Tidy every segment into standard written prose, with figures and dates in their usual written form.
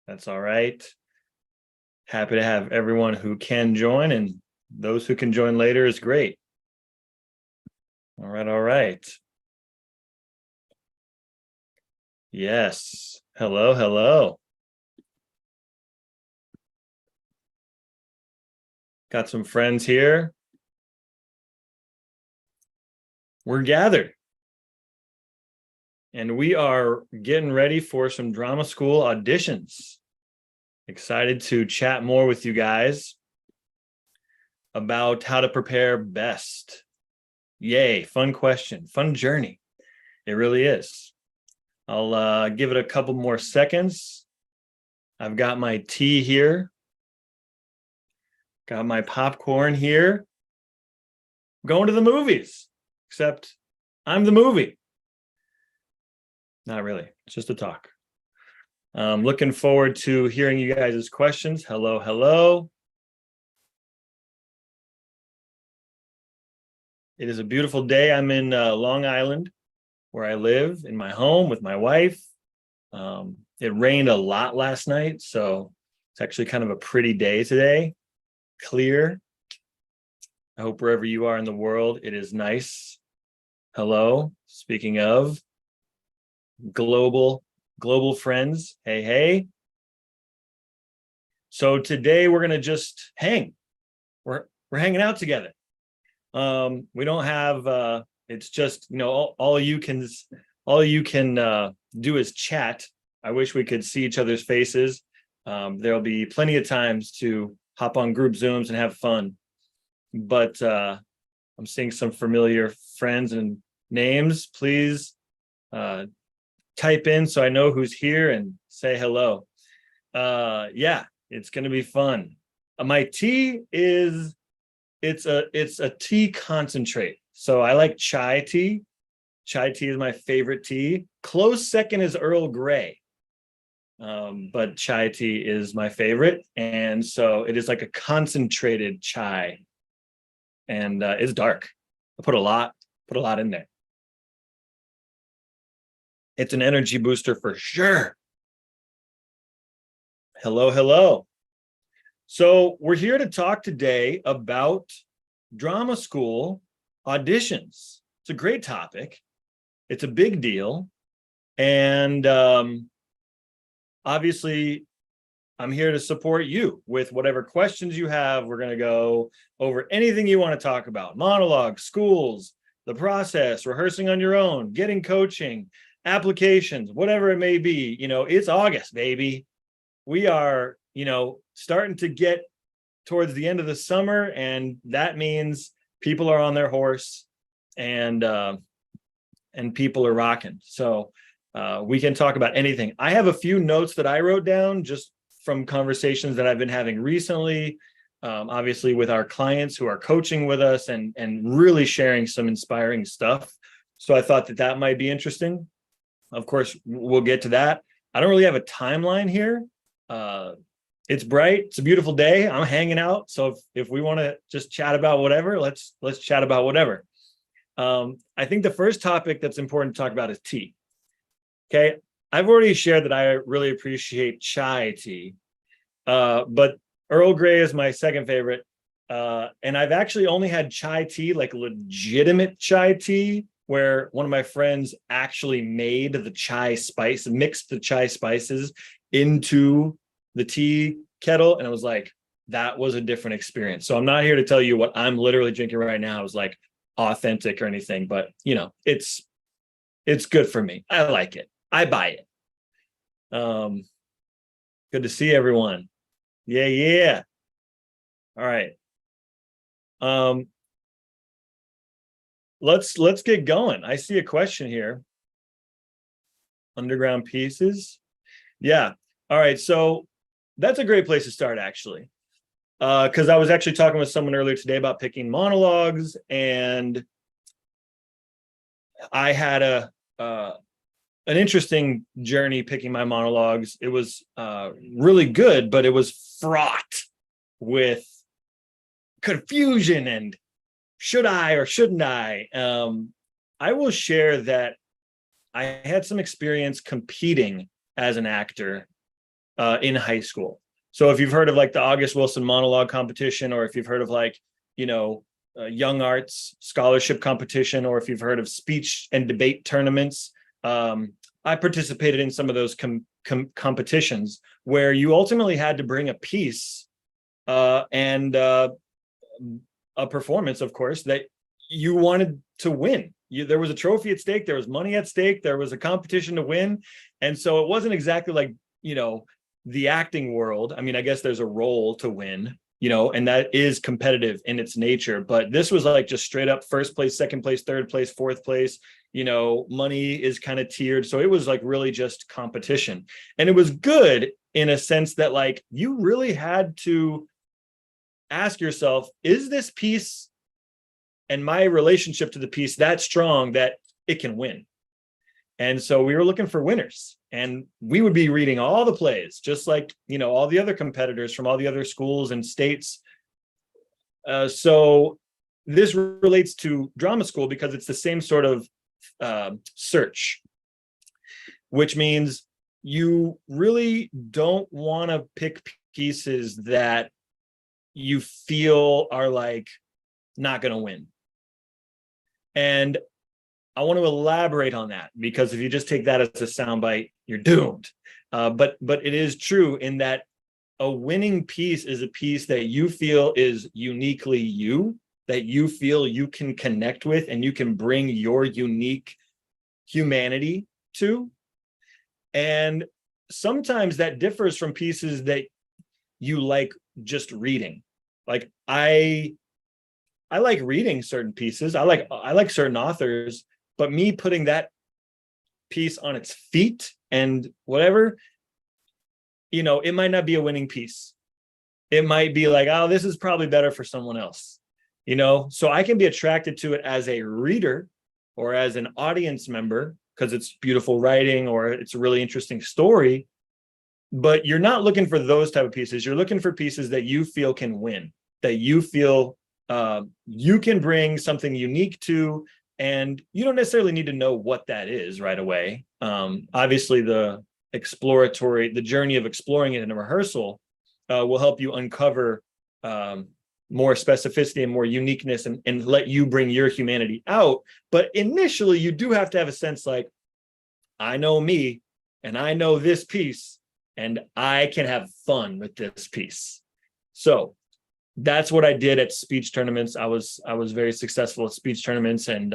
That's all right. Happy to have everyone who can join, and those who can join later is great. All right, all right. Yes. Hello, hello. Got some friends here. We're gathered. And we are getting ready for some drama school auditions. Excited to chat more with you guys about how to prepare best. Yay, fun question, fun journey. It really is. I'll give it a couple more seconds. I've got my tea here. Got my popcorn here. Going to the movies, except I'm the movie. Not really, it's just a talk. Looking forward to hearing you guys' questions. Hello, hello. It is a beautiful day. I'm in Long Island, where I live, in my home with my wife. It rained a lot last night, so it's actually kind of a pretty day today. Clear. I hope wherever you are in the world, it is nice. Hello. Speaking of global friends, hey. So today we're gonna just hang. We're hanging out together. We don't have it's just, you know, all you can do is chat. I wish we could see each other's faces. There'll be plenty of times to hop on group Zooms and have fun. But I'm seeing some familiar friends and names. Please type in so I know who's here and say hello. Yeah, it's gonna be fun. My tea is it's a tea concentrate. So I like chai tea. Chai tea is my favorite tea. Close second is Earl Grey. But chai tea is my favorite. And so it is like a concentrated chai. And it's dark. I put a lot in there. It's an energy booster for sure. Hello, hello. So we're here to talk today about drama school auditions. It's a great topic. It's a big deal. And obviously, I'm here to support you with whatever questions you have. We're going to go over anything you want to talk about. Monologues, schools, the process, rehearsing on your own, getting coaching, applications, whatever it may be. You know, it's August, baby. We are, you know, starting to get towards the end of the summer, and that means people are on their horse and people are rocking. So we can talk about anything. I have a few notes that I wrote down just from conversations that I've been having recently, obviously with our clients who are coaching with us and really sharing some inspiring stuff. So I thought that might be interesting. Of course, we'll get to that. I don't really have a timeline here. It's bright. It's a beautiful day. I'm hanging out. So if we want to just chat about whatever, let's chat about whatever. I think the first topic that's important to talk about is tea. Okay. I've already shared that I really appreciate chai tea, but Earl Grey is my second favorite. And I've actually only had chai tea, like legitimate chai tea, where one of my friends actually made the chai spice, mixed the chai spices into the tea kettle. And it was like, that was a different experience. So I'm not here to tell you what I'm literally drinking right now is like authentic or anything, but you know, it's good for me. I like it. I buy it. Good to see everyone. Yeah. All right. Let's get going. I see a question here. Underground pieces. Yeah. All right. So that's a great place to start, actually. Because I was actually talking with someone earlier today about picking monologues, and I had an interesting journey picking my monologues. It was really good, but it was fraught with confusion and should I or shouldn't I? I will share that I had some experience competing as an actor in high school. So if you've heard of like the August Wilson monologue competition, or if you've heard of like, young arts scholarship competition, or if you've heard of speech and debate tournaments, I participated in some of those competitions where you ultimately had to bring a piece and a performance, of course, that you wanted to win. There was a trophy at stake, there was money at stake, there was a competition to win. And so it wasn't exactly like, the acting world. I mean, I guess there's a role to win, and that is competitive in its nature. But this was like just straight up first place, second place, third place, fourth place. Money is kind of tiered. So it was like really just competition. And it was good in a sense that like you really had to ask yourself, is this piece and my relationship to the piece that strong that it can win? And so we were looking for winners, and we would be reading all the plays, just like, all the other competitors from all the other schools and states. So this relates to drama school because it's the same sort of search, which means you really don't want to pick pieces that you feel are like not going to win. And I want to elaborate on that, because if you just take that as a soundbite, you're doomed. But it is true in that a winning piece is a piece that you feel is uniquely you, that you feel you can connect with and you can bring your unique humanity to. And sometimes that differs from pieces that you like just reading. Like I like reading certain pieces. I like certain authors. But me putting that piece on its feet and whatever, it might not be a winning piece. It might be like, oh, this is probably better for someone else, So I can be attracted to it as a reader or as an audience member because it's beautiful writing or it's a really interesting story. But you're not looking for those type of pieces. You're looking for pieces that you feel can win, that you feel you can bring something unique to. And you don't necessarily need to know what that is right away. Obviously, the journey of exploring it in a rehearsal will help you uncover more specificity and more uniqueness and let you bring your humanity out. But initially, you do have to have a sense like, I know me and I know this piece and I can have fun with this piece. So that's what I did at speech tournaments. I was very successful at speech tournaments and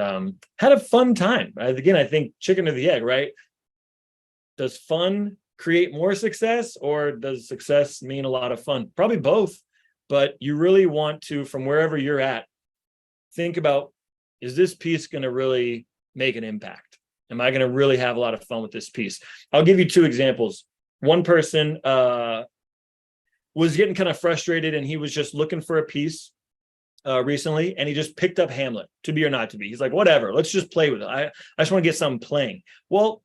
had a fun time. Again, I think chicken or the egg, right? Does fun create more success, or does success mean a lot of fun? Probably both, but you really want to, from wherever you're at, think about, is this piece going to really make an impact? Am I going to really have a lot of fun with this piece? I'll give you two examples. One person was getting kind of frustrated, and he was just looking for a piece recently, and he just picked up Hamlet, To Be or Not to Be. He's like, whatever, let's just play with it. I just want to get something playing. Well,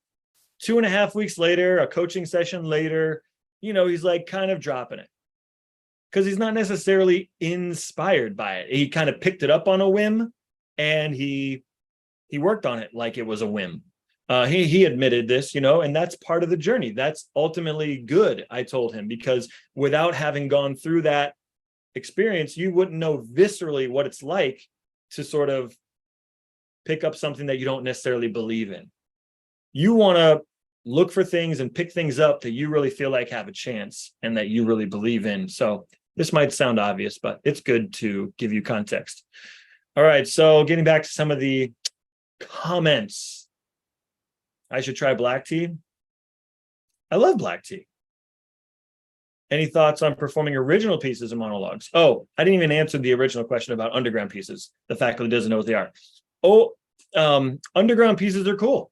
2.5 weeks later, a coaching session later, he's like kind of dropping it because he's not necessarily inspired by it. He kind of picked it up on a whim, and he worked on it like it was a whim. He admitted this, and that's part of the journey. That's ultimately good, I told him, because without having gone through that experience, you wouldn't know viscerally what it's like to sort of pick up something that you don't necessarily believe in. You want to look for things and pick things up that you really feel like have a chance and that you really believe in. So this might sound obvious, but it's good to give you context. All right, so getting back to some of the comments. I should try black tea. I love black tea. Any thoughts on performing original pieces and monologues? Oh, I didn't even answer the original question about underground pieces. The faculty doesn't know what they are. Underground pieces are cool.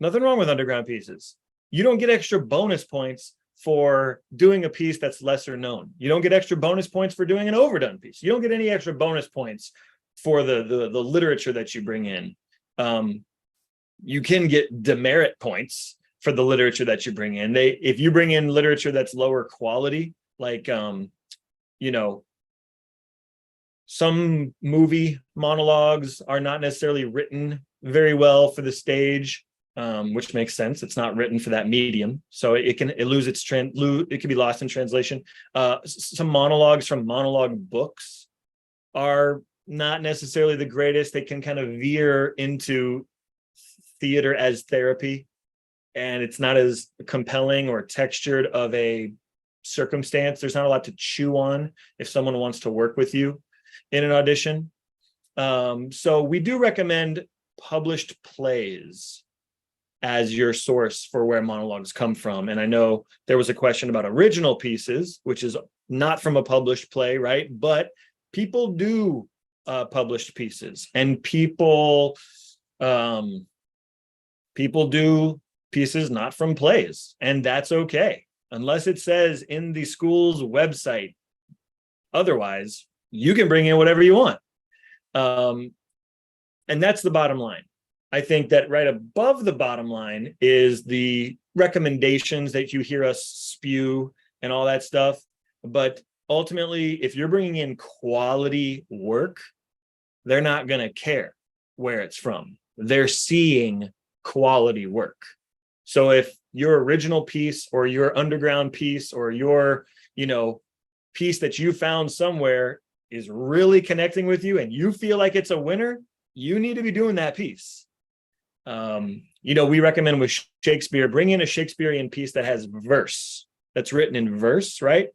Nothing wrong with underground pieces. You don't get extra bonus points for doing a piece that's lesser known. You don't get extra bonus points for doing an overdone piece. You don't get any extra bonus points for the literature that you bring in. You can get demerit points for the literature that you bring in. If you bring in literature that's lower quality, like some movie monologues are not necessarily written very well for the stage. which makes sense. It's not written for that medium, so it can be lost in translation. Some monologues from monologue books are not necessarily the greatest. They can kind of veer into theater as therapy, and it's not as compelling or textured of a circumstance. There's not a lot to chew on if someone wants to work with you in an audition. So we do recommend published plays as your source for where monologues come from. And I know there was a question about original pieces, which is not from a published play, right? But people do published pieces, and people do pieces not from plays, and that's okay, unless it says in the school's website otherwise. You can bring in whatever you want, and that's the bottom line. I think that right above the bottom line is the recommendations that you hear us spew and all that stuff. But ultimately, if you're bringing in quality work, they're not going to care where it's from. They're seeing quality work. So if your original piece or your underground piece or your, piece that you found somewhere is really connecting with you and you feel like it's a winner, you need to be doing that piece. We recommend with Shakespeare, bring in a Shakespearean piece that has verse, that's written in verse, right?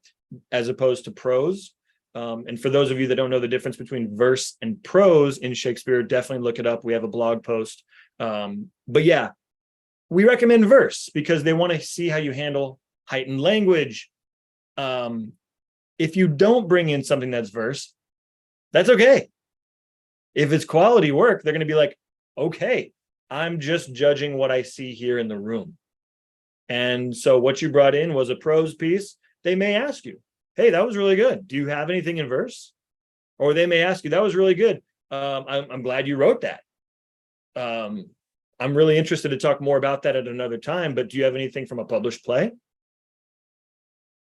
As opposed to prose. And for those of you that don't know the difference between verse and prose in Shakespeare, definitely look it up. We have a blog post. But yeah, we recommend verse because they want to see how you handle heightened language. If you don't bring in something that's verse, that's okay. If it's quality work, they're going to be like, okay, I'm just judging what I see here in the room. And so what you brought in was a prose piece. They may ask you, hey, that was really good. Do you have anything in verse? Or they may ask you, that was really good. I'm glad you wrote that. I'm really interested to talk more about that at another time, but do you have anything from a published play?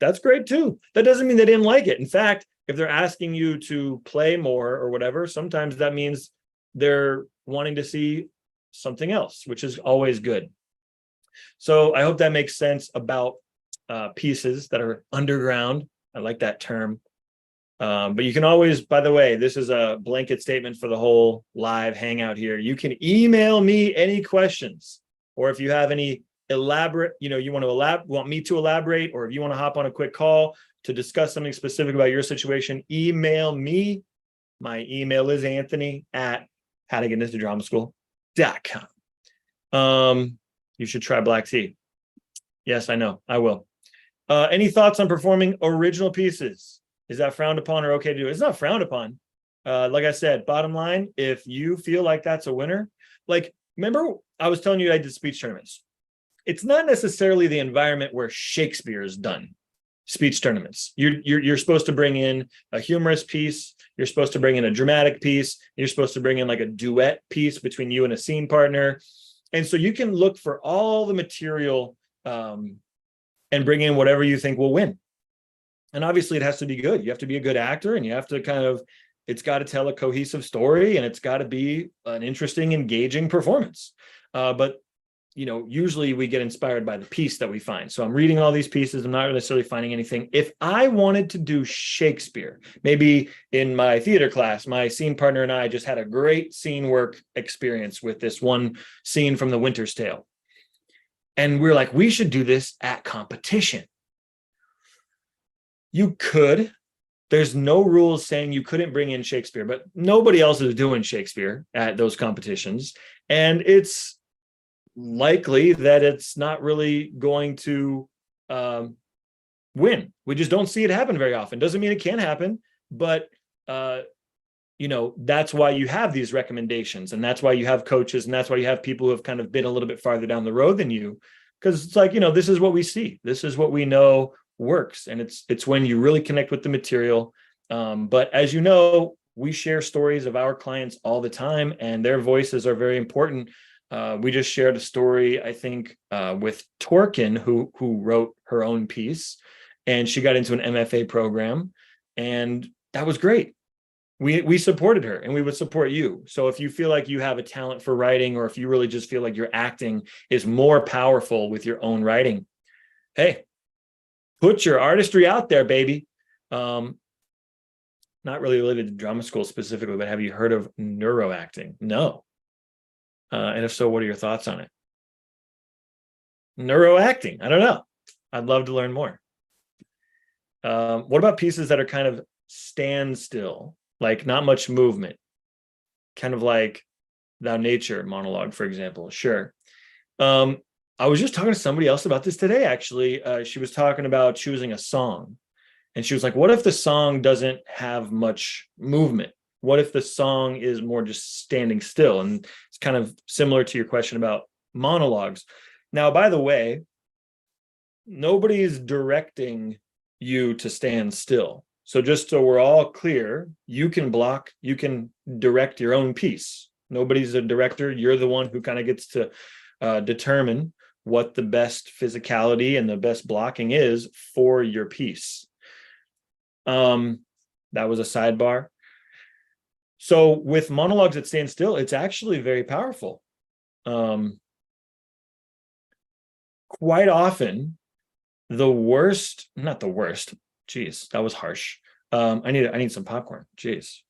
That's great too. That doesn't mean they didn't like it. In fact, if they're asking you to play more or whatever, sometimes that means they're wanting to see something else, which is always good. So I hope that makes sense about pieces that are underground. I like that term. But you can always, by the way, this is a blanket statement for the whole live hangout here. You can email me any questions, or if you have any elaborate, you want me to elaborate, or if you want to hop on a quick call to discuss something specific about your situation, email me. My email is anthony@howtogetintodramaschool.com. You should try black tea. Yes, I know, I will. Any thoughts on performing original pieces? Is that frowned upon or okay to do? It's not frowned upon. Like I said, bottom line, if you feel like that's a winner, remember I was telling you I did speech tournaments. It's not necessarily the environment where Shakespeare is done. Speech tournaments. You're supposed to bring in a humorous piece. You're supposed to bring in a dramatic piece. You're supposed to bring in like a duet piece between you and a scene partner. And so you can look for all the material and bring in whatever you think will win. And obviously it has to be good. You have to be a good actor, and you have to it's got to tell a cohesive story, and it's got to be an interesting, engaging performance. But usually we get inspired by the piece that we find. So I'm reading all these pieces. I'm not necessarily finding anything. If I wanted to do Shakespeare, maybe in my theater class, my scene partner and I just had a great scene work experience with this one scene from The Winter's Tale. And we're like, we should do this at competition. You could. There's no rules saying you couldn't bring in Shakespeare, but nobody else is doing Shakespeare at those competitions. And it's likely that it's not really going to win. We just don't see it happen very often. Doesn't mean it can't happen, but that's why you have these recommendations, and that's why you have coaches, and that's why you have people who have kind of been a little bit farther down the road than you, because it's like, this is what we see. This is what we know works, and it's when you really connect with the material. But as you know, we share stories of our clients all the time, and their voices are very important. We just shared a story, I think, with Torkin, who wrote her own piece, and she got into an MFA program, and that was great. we supported her, and we would support you. So if you feel like you have a talent for writing, or if you really just feel like your acting is more powerful with your own writing, hey, put your artistry out there, baby. Not really related to drama school specifically, but have you heard of neuroacting? No. And if so, what are your thoughts on it? Neuroacting, I don't know. I'd love to learn more. What about pieces that are kind of standstill, like not much movement, kind of like Thou Nature monologue, for example? Sure. I was just talking to somebody else about this today, actually. She was talking about choosing a song. And she was like, what if the song doesn't have much movement? What if the song is more just standing still? And it's kind of similar to your question about monologues. Now, by the way, nobody's directing you to stand still. So just so we're all clear, you can direct your own piece. Nobody's a director. You're the one who kind of gets to determine what the best physicality and the best blocking is for your piece. That was a sidebar. So with monologues that stand still, it's actually very powerful. Quite often, not the worst. Geez, that was harsh. I need some popcorn. Geez.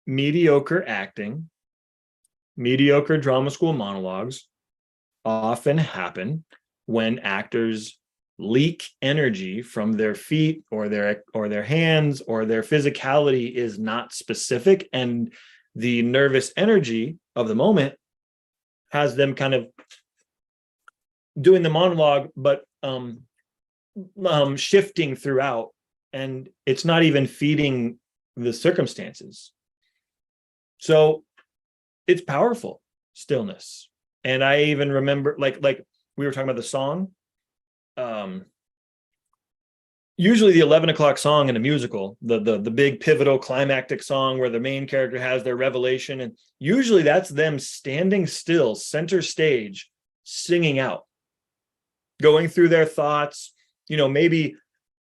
Mediocre acting, mediocre drama school monologues often happen when actors leak energy from their feet or their hands, or their physicality is not specific, and the nervous energy of the moment has them kind of doing the monologue, but shifting throughout, and it's not even feeding the circumstances. So it's powerful stillness. And I even remember, like we were talking about the song. Usually the 11 o'clock song in a musical, the big pivotal climactic song where the main character has their revelation, and usually that's them standing still, center stage, singing out, going through their thoughts. Maybe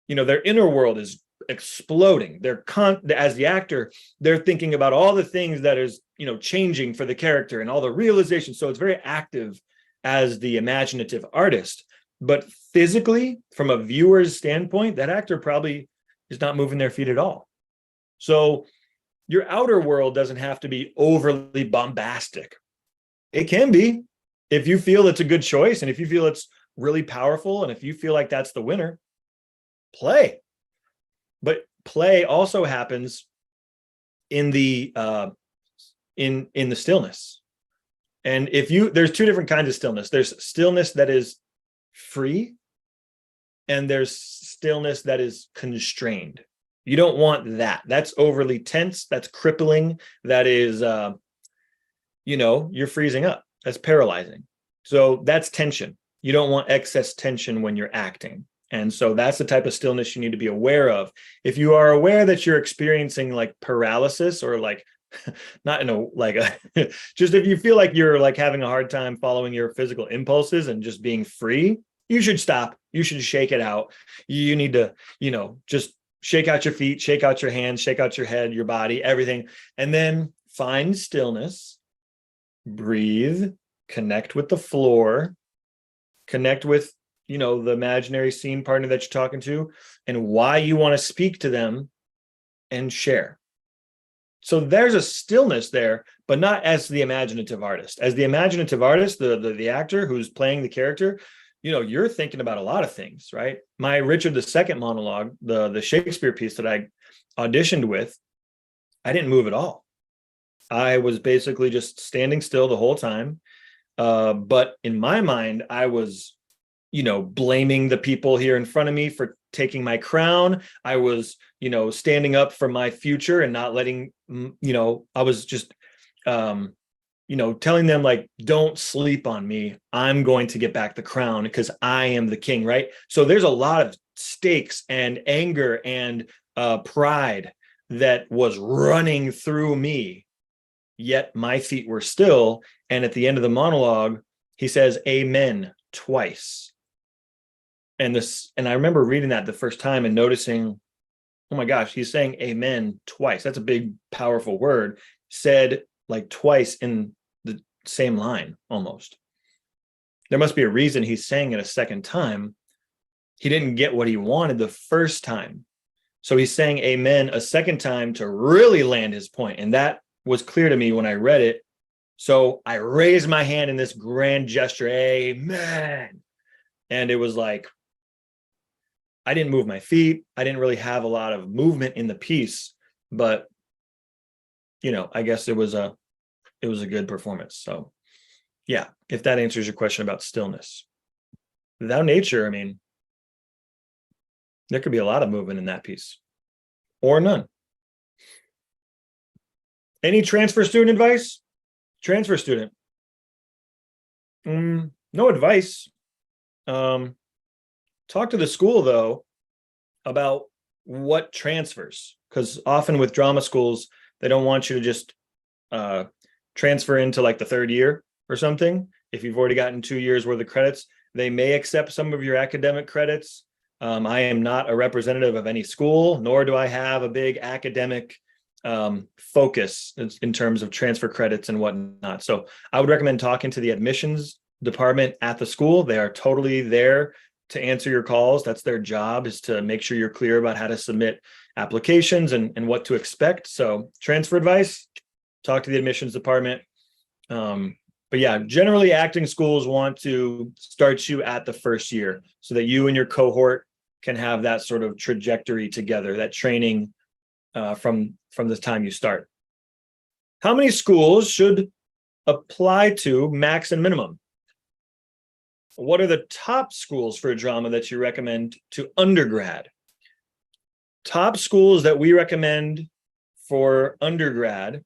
their inner world is exploding. As the actor, they're thinking about all the things that is changing for the character and all the realization. So it's very active as the imaginative artist. But physically, from a viewer's standpoint, that actor probably is not moving their feet at all. So your outer world doesn't have to be overly bombastic. It can be, if you feel it's a good choice, and if you feel it's really powerful, and if you feel like that's the winner, play. But play also happens in the in the stillness. And there's two different kinds of stillness. There's stillness that is free, and there's stillness that is constrained. You don't want that. That's overly tense. That's crippling. That is, you're freezing up. That's paralyzing. So that's tension. You don't want excess tension when you're acting. And so that's the type of stillness you need to be aware of. If you are aware that you're experiencing like paralysis, or like, not in a just if you feel like you're like having a hard time following your physical impulses and just being free, you should stop. You should shake it out. You need to, just shake out your feet, shake out your hands, shake out your head, your body, everything, and then find stillness, breathe, connect with the floor, connect with the imaginary scene partner that you're talking to, and why you want to speak to them, and share. So there's a stillness there, but not as the imaginative artist. As the imaginative artist, the actor who's playing the character, you're thinking about a lot of things, right? My Richard II monologue, the Shakespeare piece that I auditioned with, I didn't move at all. I was basically just standing still the whole time. But in my mind, I was blaming the people here in front of me for taking my crown. I was, standing up for my future and not letting, I was just, telling them like, don't sleep on me. I'm going to get back the crown because I am the king, right? So there's a lot of stakes and anger and pride that was running through me, yet my feet were still. And at the end of the monologue, he says, "Amen," twice. And I remember reading that the first time and noticing oh my gosh, he's saying amen twice. That's a big, powerful word said like twice in the same line almost. There must be a reason he's saying it a second time. He didn't get what he wanted the first time. So he's saying amen a second time to really land his point. And that was clear to me when I read it. So I raised my hand in this grand gesture, amen. And it was like, I didn't move my feet. I didn't really have a lot of movement in the piece, but I guess it was a good performance. So yeah, if that answers your question about stillness. Without nature, I mean, there could be a lot of movement in that piece or none. Any transfer student advice? Transfer student. No advice. Talk to the school though about what transfers, because often with drama schools, they don't want you to just transfer into like the third year or something. If you've already gotten 2 years worth of credits, they may accept some of your academic credits. I am not a representative of any school, nor do I have a big academic focus in terms of transfer credits and whatnot. So I would recommend talking to the admissions department at the school. They are totally there to answer your calls. That's their job, is to make sure you're clear about how to submit applications and what to expect. So transfer advice, talk to the admissions department. But yeah, generally acting schools want to start you at the first year so that you and your cohort can have that sort of trajectory together, that training from the time you start. How many schools should apply to max and minimum? What are the top schools for drama that you recommend to undergrad? Top schools that we recommend for undergrad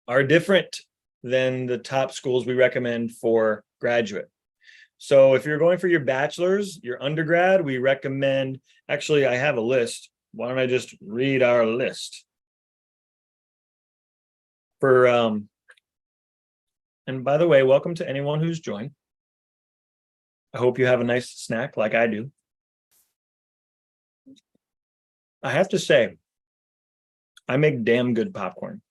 are different than the top schools we recommend for graduate. So if you're going for your bachelor's, your undergrad, we recommend, actually, I have a list. Why don't I just read our list? And by the way, welcome to anyone who's joined. I hope you have a nice snack like I do. I have to say, I make damn good popcorn.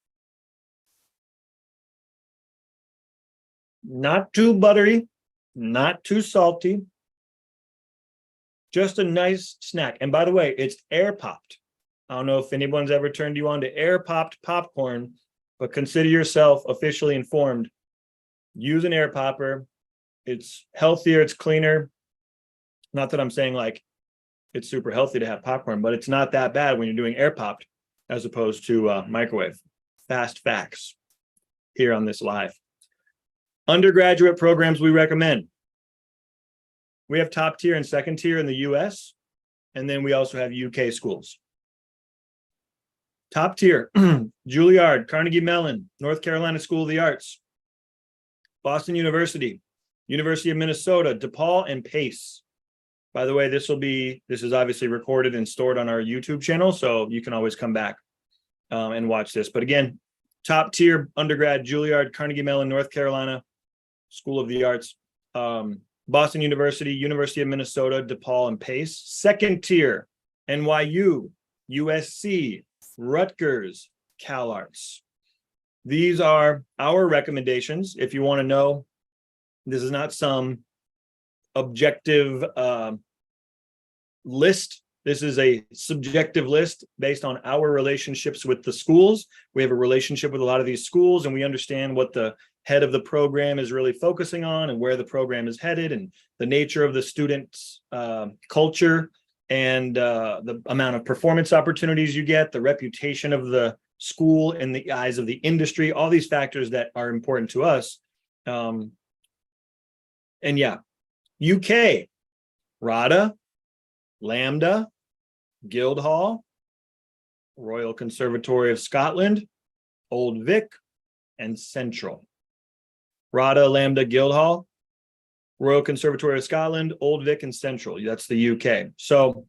Not too buttery, not too salty, just a nice snack. And by the way, it's air popped. I don't know if anyone's ever turned you on to air popped popcorn, but consider yourself officially informed. Use an air popper. It's healthier, it's cleaner. Not that I'm saying like it's super healthy to have popcorn, but it's not that bad when you're doing air popped as opposed to microwave. Fast facts here on this live. Undergraduate programs we recommend. We have top tier and second tier in the US, and then we also have UK schools. Top tier, Juilliard, Carnegie Mellon, North Carolina School of the Arts, Boston University, University of Minnesota, DePaul, and Pace. By the way, this is obviously recorded and stored on our YouTube channel, so you can always come back and watch this. But again, top tier undergrad, Juilliard, Carnegie Mellon, North Carolina School of the Arts, Boston University, University of Minnesota, DePaul, and Pace. Second tier, NYU, USC, Rutgers, CalArts. These are our recommendations. If you want to know, this is not some objective list. This is a subjective list based on our relationships with the schools. We have a relationship with a lot of these schools, and we understand what the head of the program is really focusing on and where the program is headed and the nature of the students' culture and the amount of performance opportunities you get, the reputation of the school in the eyes of the industry, all these factors that are important to us. And yeah, UK, RADA, Lambda, Guildhall, Royal Conservatory of Scotland, Old Vic, and Central. RADA, Lambda, Guildhall, Royal Conservatory of Scotland, Old Vic, and Central. That's the UK. So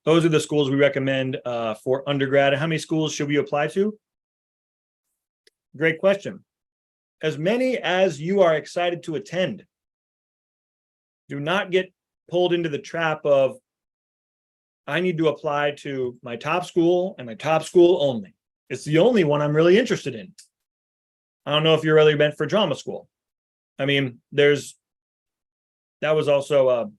those are the schools we recommend for undergrad. And how many schools should we apply to? Great question. As many as you are excited to attend. Do not get pulled into the trap of I need to apply to my top school and my top school only. It's the only one I'm really interested in. I don't know if you're really meant for drama school. I mean, that was also a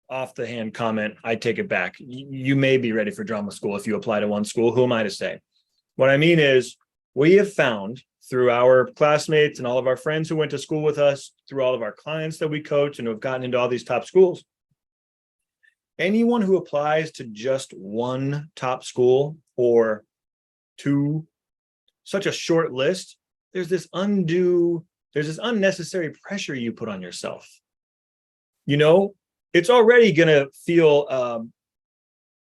off the hand comment. I take it back. You may be ready for drama school if you apply to one school. Who am I to say? What I mean is, we have found through our classmates and all of our friends who went to school with us, through all of our clients that we coach and who have gotten into all these top schools, anyone who applies to just one top school or two, such a short list, there's this unnecessary pressure you put on yourself. You know, it's already going to feel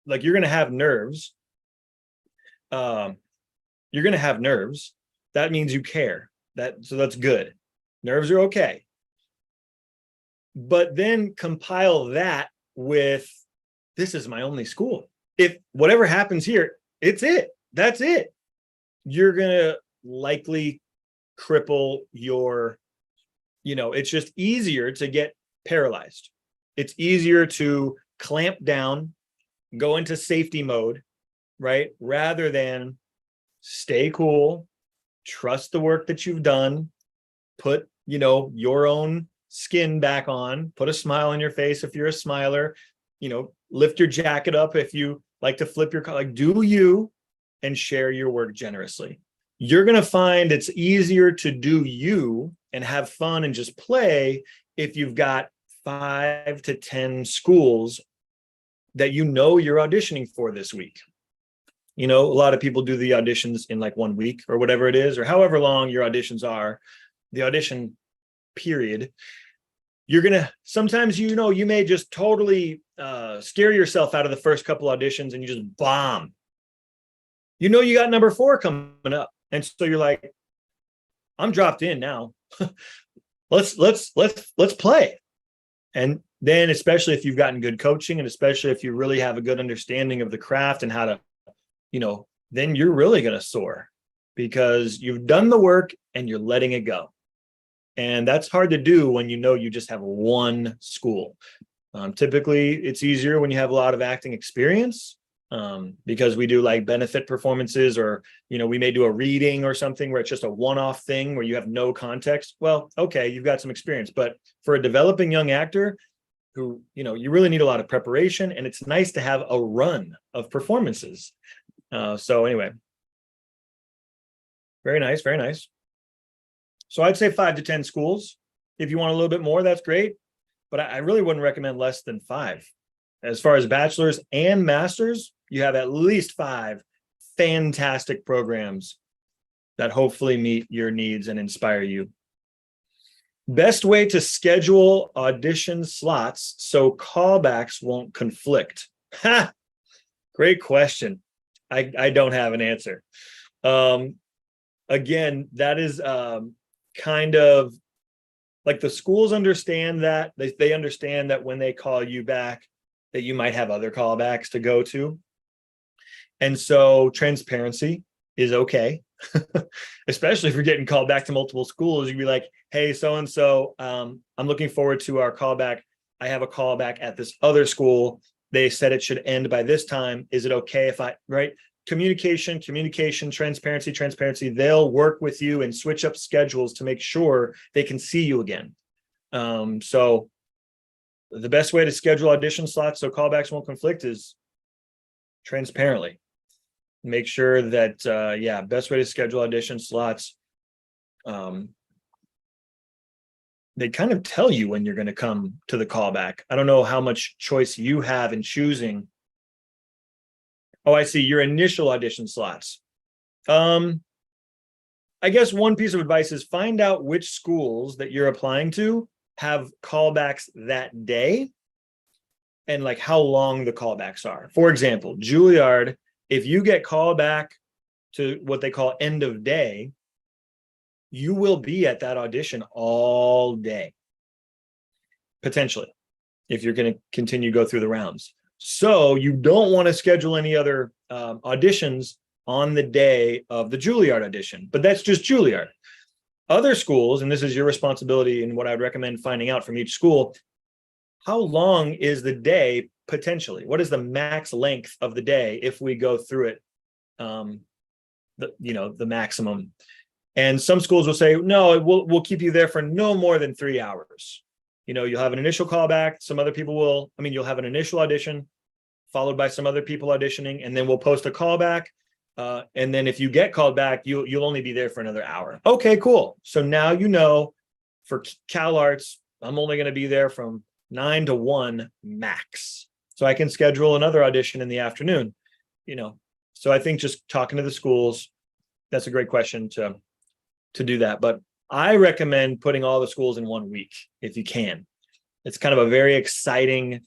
like you're going to have nerves. You're going to have nerves. That means you care. So that's good. Nerves are okay. But then compile that with, this is my only school. If whatever happens here, it's it. That's it. You're going to likely cripple your, it's just easier to get paralyzed. It's easier to clamp down, go into safety mode, right? Rather than stay cool, trust the work that you've done, put, your own skin back on, put a smile on your face if you're a smiler, lift your jacket up if you like to flip your, like, do you, and share your work generously. You're going to find it's easier to do you and have fun and just play if you've got 5 to 10 schools that you're auditioning for this week. A lot of people do the auditions in like 1 week or whatever it is, or however long your auditions are, the audition period. You're going to, sometimes, you may just totally scare yourself out of the first couple auditions and you just bomb. You got number 4 coming up. And so you're like, I'm dropped in now. let's play. And then, especially if you've gotten good coaching, and especially if you really have a good understanding of the craft and how to, then you're really going to soar because you've done the work and you're letting it go. And that's hard to do when you just have one school. Typically, it's easier when you have a lot of acting experience. Because we do like benefit performances, or, we may do a reading or something where it's just a one-off thing where you have no context. Well, okay, you've got some experience, but for a developing young actor who, you really need a lot of preparation, and it's nice to have a run of performances. So anyway, very nice, very nice. So I'd say 5 to 10 schools. If you want a little bit more, that's great, but I really wouldn't recommend less than 5. As far as bachelor's and master's, you have at least 5 fantastic programs that hopefully meet your needs and inspire you. Best way to schedule audition slots so callbacks won't conflict. Ha! Great question. I don't have an answer. Again, that is kind of like the schools understand that. They understand that when they call you back, that you might have other callbacks to go to. And so transparency is okay, especially if you're getting called back to multiple schools. You'd be like, hey, so-and-so, I'm looking forward to our callback. I have a callback at this other school. They said it should end by this time. Is it okay if right? Communication, transparency. They'll work with you and switch up schedules to make sure they can see you again. So the best way to schedule audition slots so callbacks won't conflict is transparently. Make sure that, best way to schedule audition slots. They kind of tell you when you're going to come to the callback. I don't know how much choice you have in choosing. Oh, I see, your initial audition slots. I guess one piece of advice is find out which schools that you're applying to have callbacks that day and like how long the callbacks are. For example, Juilliard, if you get called back to what they call end of day, you will be at that audition all day, potentially, if you're going to continue to go through the rounds. So you don't want to schedule any other auditions on the day of the Juilliard audition, but that's just Juilliard. Other schools, and this is your responsibility and what I would recommend finding out from each school, how long is the day potentially? What is the max length of the day if we go through it, the maximum? And some schools will say, no, we'll keep you there for no more than 3 hours. You'll have an initial callback. Some other people you'll have an initial audition followed by some other people auditioning, and then we'll post a callback. And then if you get called back, you'll only be there for another hour. Okay, cool. So now for Cal Arts, I'm only going to be there from 9 to 1 max. So I can schedule another audition in the afternoon, So I think just talking to the schools, that's a great question to do that. But I recommend putting all the schools in 1 week if you can. It's kind of a very exciting,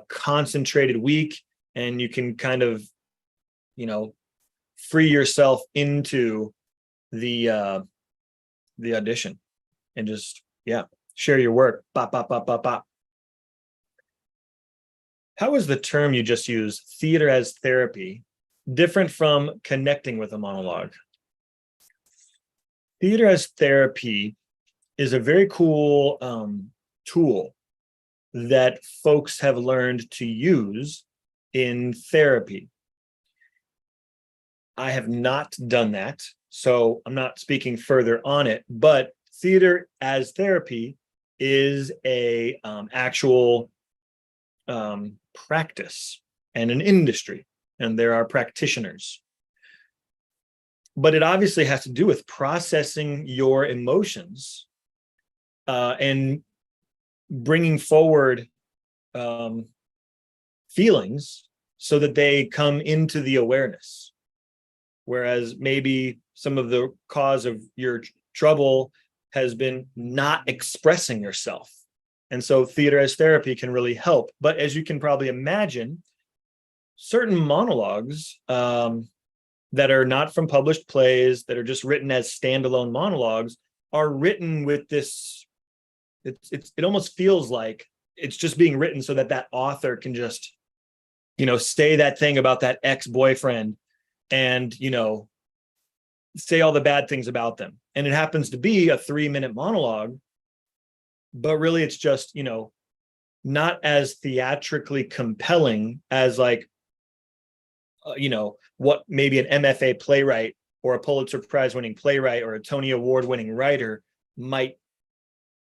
concentrated week, and you can kind of, free yourself into the audition and just, share your work. Bop, bop, bop, bop, bop. How is the term you just used, theater as therapy, different from connecting with a monologue? Theater as therapy is a very cool tool that folks have learned to use in therapy. I have not done that, so I'm not speaking further on it, but theater as therapy is a actual practice and an industry, and there are practitioners. But it obviously has to do with processing your emotions and bringing forward feelings so that they come into the awareness. Whereas maybe some of the cause of your trouble has been not expressing yourself. And so theater as therapy can really help. But as you can probably imagine, certain monologues that are not from published plays, that are just written as standalone monologues, are written with this, it almost feels like it's just being written so that author can just, say that thing about that ex-boyfriend and, say all the bad things about them. And it happens to be a 3-minute monologue, but really it's just, not as theatrically compelling as like, what maybe an MFA playwright or a Pulitzer Prize winning playwright or a Tony Award winning writer might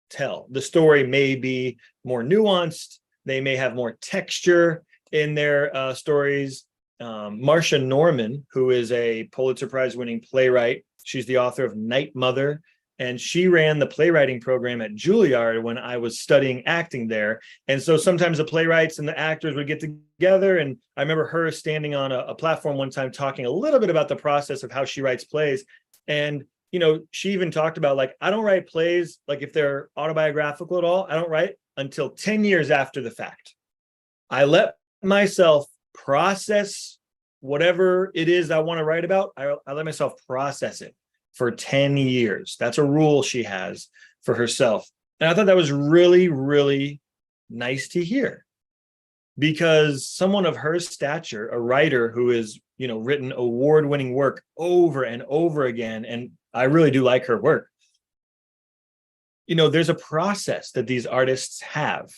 tell. The story may be more nuanced. They may have more texture in their stories. Marcia Norman, who is a Pulitzer Prize winning playwright, she's the author of Night Mother, and she ran the playwriting program at Juilliard when I was studying acting there. And so sometimes the playwrights and the actors would get together, and I remember her standing on a platform one time talking a little bit about the process of how she writes plays. And she even talked about, like, I don't write plays, like if they're autobiographical at all, I don't write until 10 years after the fact. I let myself process whatever it is I want to write about. I let myself process it for 10 years. That's a rule she has for herself. And I thought that was really, really nice to hear, because someone of her stature, a writer who is, written award-winning work over and over again, and I really do like her work, there's a process that these artists have.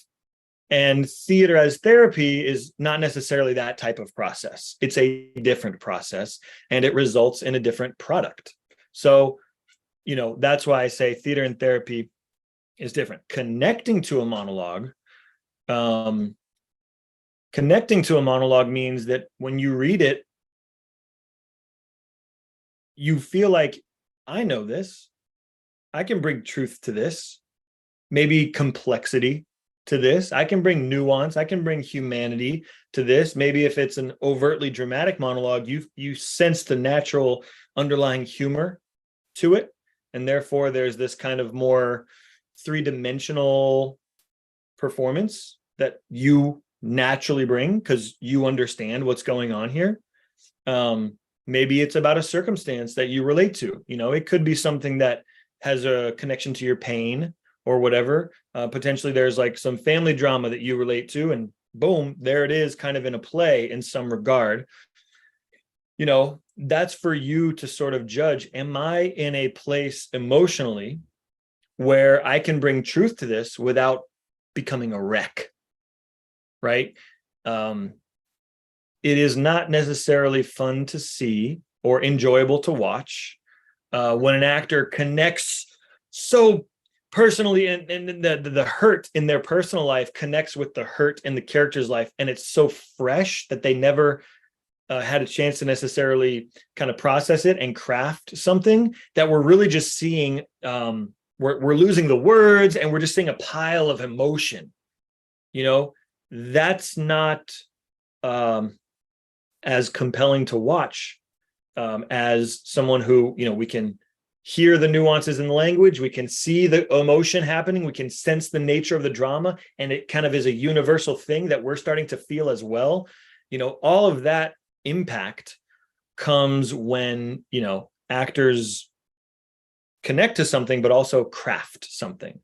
And theater as therapy is not necessarily that type of process. It's a different process, and it results in a different product. So, that's why I say theater and therapy is different. Connecting to a monologue means that when you read it, you feel like, I know this. I can bring truth to this, maybe complexity to this. I can bring nuance. I can bring humanity to this. Maybe if it's an overtly dramatic monologue, you sense the natural underlying humor to it. And therefore, there's this kind of more three-dimensional performance that you naturally bring because you understand what's going on here. Maybe it's about a circumstance that you relate to. It could be something that has a connection to your pain or whatever. Potentially there's like some family drama that you relate to, and boom, there it is, kind of in a play in some regard. That's for you to sort of judge, am I in a place emotionally where I can bring truth to this without becoming a wreck, right? It is not necessarily fun to see or enjoyable to watch when an actor connects so personally, and the hurt in their personal life connects with the hurt in the character's life, and it's so fresh that they never had a chance to necessarily kind of process it and craft something, that we're really just seeing, we're losing the words, and we're just seeing a pile of emotion. That's not as compelling to watch as someone who, we can hear the nuances in the language, we can see the emotion happening, we can sense the nature of the drama, and it kind of is a universal thing that we're starting to feel as well. All of that impact comes when, actors connect to something, but also craft something.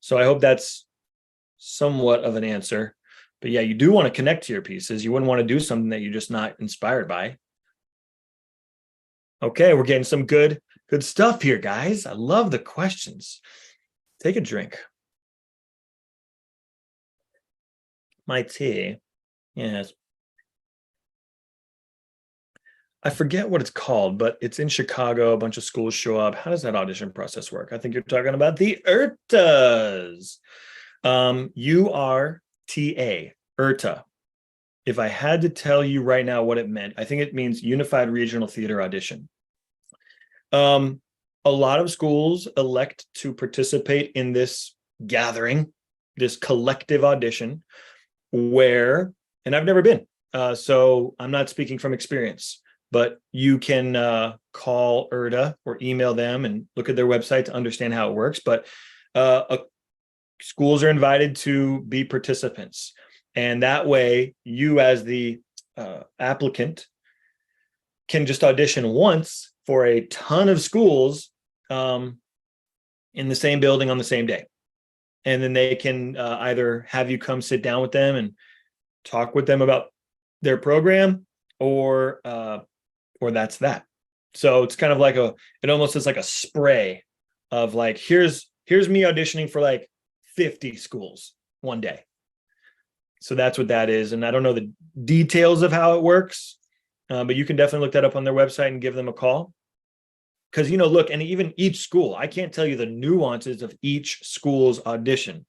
So I hope that's somewhat of an answer. But yeah, you do want to connect to your pieces. You wouldn't want to do something that you're just not inspired by. Okay, we're getting some good stuff here, guys. I love the questions. Take a drink. My tea. Yes. I forget what it's called, but it's in Chicago. A bunch of schools show up. How does that audition process work? I think you're talking about the URTAs. URTA, URTA. If I had to tell you right now what it meant, I think it means Unified Regional Theater Audition. A lot of schools elect to participate in this gathering, this collective audition, where, and I've never been, so I'm not speaking from experience, but you can call URTA or email them and look at their website to understand how it works. But schools are invited to be participants. And that way, you as the applicant can just audition once for a ton of schools in the same building on the same day. And then they can either have you come sit down with them and talk with them about their program, or that's that. So it's kind of like it almost is like a spray of like, here's me auditioning for like 50 schools one day. So that's what that is. And I don't know the details of how it works, but you can definitely look that up on their website and give them a call. Because, look, and even each school, I can't tell you the nuances of each school's audition.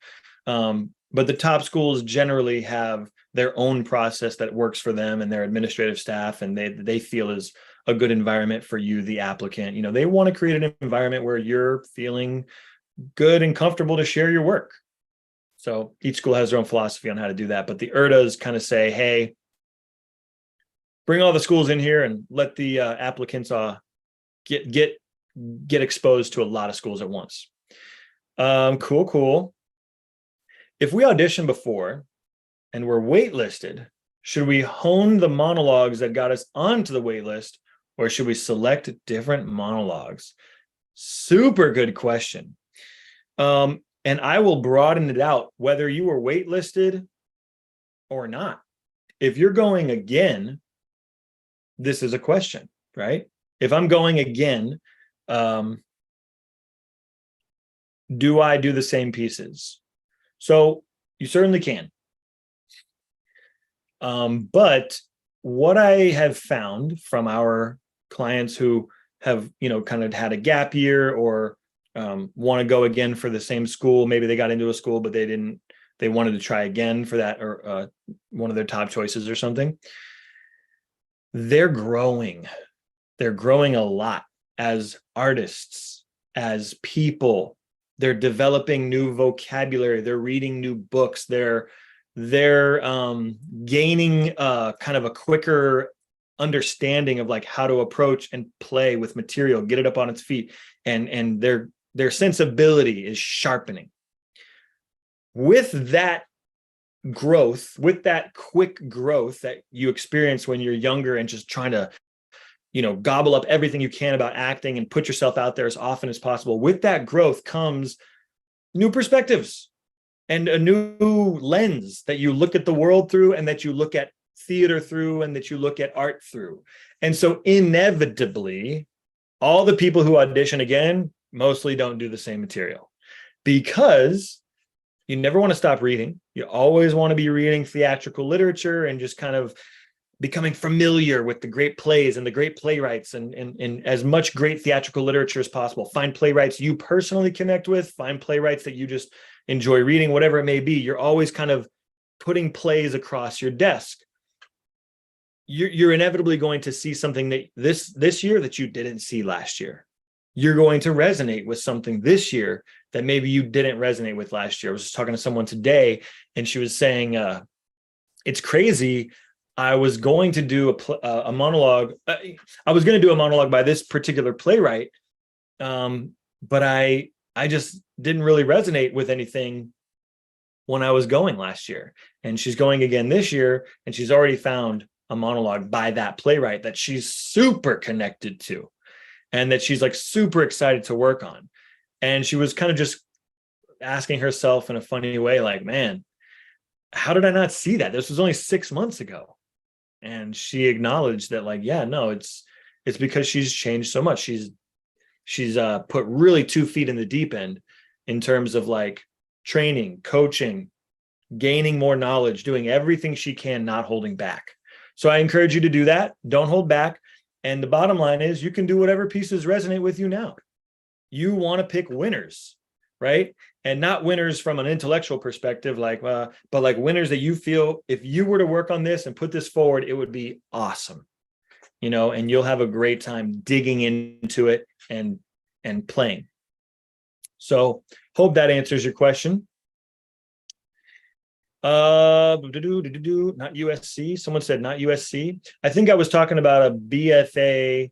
But the top schools generally have their own process that works for them and their administrative staff, and they feel is a good environment for you, the applicant. They want to create an environment where you're feeling good and comfortable to share your work. So each school has their own philosophy on how to do that. But the URTAs kind of say, hey, bring all the schools in here and let the applicants get exposed to a lot of schools at once. Cool. If we audition before and we're waitlisted, should we hone the monologues that got us onto the waitlist, or should we select different monologues? Super good question. And I will broaden it out, whether you were waitlisted or not. If you're going again, this is a question, right? If I'm going again, do I do the same pieces? So you certainly can. But what I have found from our clients who have, kind of had a gap year, or want to go again for the same school, maybe they got into a school, but they wanted to try again for that, or one of their top choices or something. They're growing a lot as artists, as people. They're developing new vocabulary. They're reading new books. They're gaining kind of a quicker understanding of like how to approach and play with material, get it up on its feet, and their sensibility is sharpening. With that growth, with that quick growth that you experience when you're younger and just trying to, gobble up everything you can about acting and put yourself out there as often as possible. With that growth comes new perspectives and a new lens that you look at the world through, and that you look at theater through, and that you look at art through. And so inevitably, all the people who audition again mostly don't do the same material, because you never want to stop reading. You always want to be reading theatrical literature and just kind of becoming familiar with the great plays and the great playwrights and as much great theatrical literature as possible. Find playwrights you personally connect with, find playwrights that you just enjoy reading, whatever it may be. You're always kind of putting plays across your desk. You're inevitably going to see something that this year that you didn't see last year. You're going to resonate with something this year that maybe you didn't resonate with last year. I was just talking to someone today, and she was saying, it's crazy. I was going to do a monologue. I was going to do a monologue by this particular playwright, but I just didn't really resonate with anything when I was going last year. And she's going again this year, and she's already found a monologue by that playwright that she's super connected to and that she's like super excited to work on. And she was kind of just asking herself in a funny way, like, man, how did I not see that? This was only 6 months ago. And she acknowledged that, like, yeah, no, it's because she's changed so much. She's put really 2 feet in the deep end in terms of like training, coaching, gaining more knowledge, doing everything she can, not holding back. So I encourage you to do that. Don't hold back. And the bottom line is you can do whatever pieces resonate with you now. You want to pick winners, right? And not winners from an intellectual perspective, like, but like winners that you feel if you were to work on this and put this forward, it would be awesome, and you'll have a great time digging into it and playing. So hope that answers your question. Not USC. Someone said not USC. I think I was talking about a BFA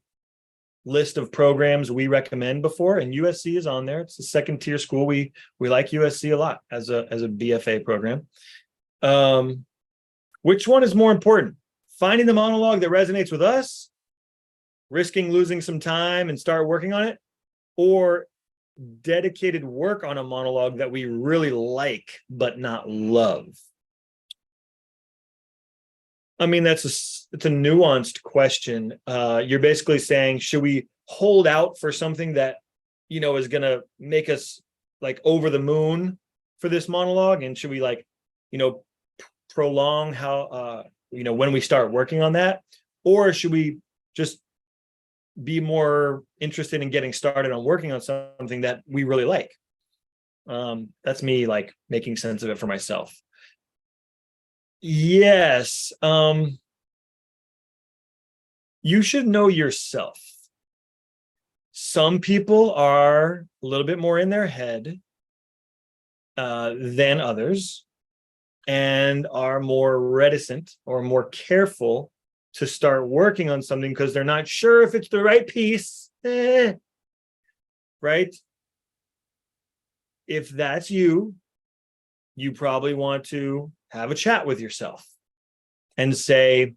list of programs we recommend before, and USC is on there. It's a 2nd-tier school. We like USC a lot as a BFA program. Which one is more important? Finding the monologue that resonates with us, risking losing some time and start working on it, or dedicated work on a monologue that we really like but not love? I mean, it's a nuanced question. You're basically saying, should we hold out for something that, is going to make us like over the moon for this monologue? And should we like, prolong how, when we start working on that? Or should we just be more interested in getting started on working on something that we really like? That's me like making sense of it for myself. Yes. You should know yourself. Some people are a little bit more in their head than others, and are more reticent or more careful to start working on something because they're not sure if it's the right piece. Right? If that's you, you probably want to have a chat with yourself and say,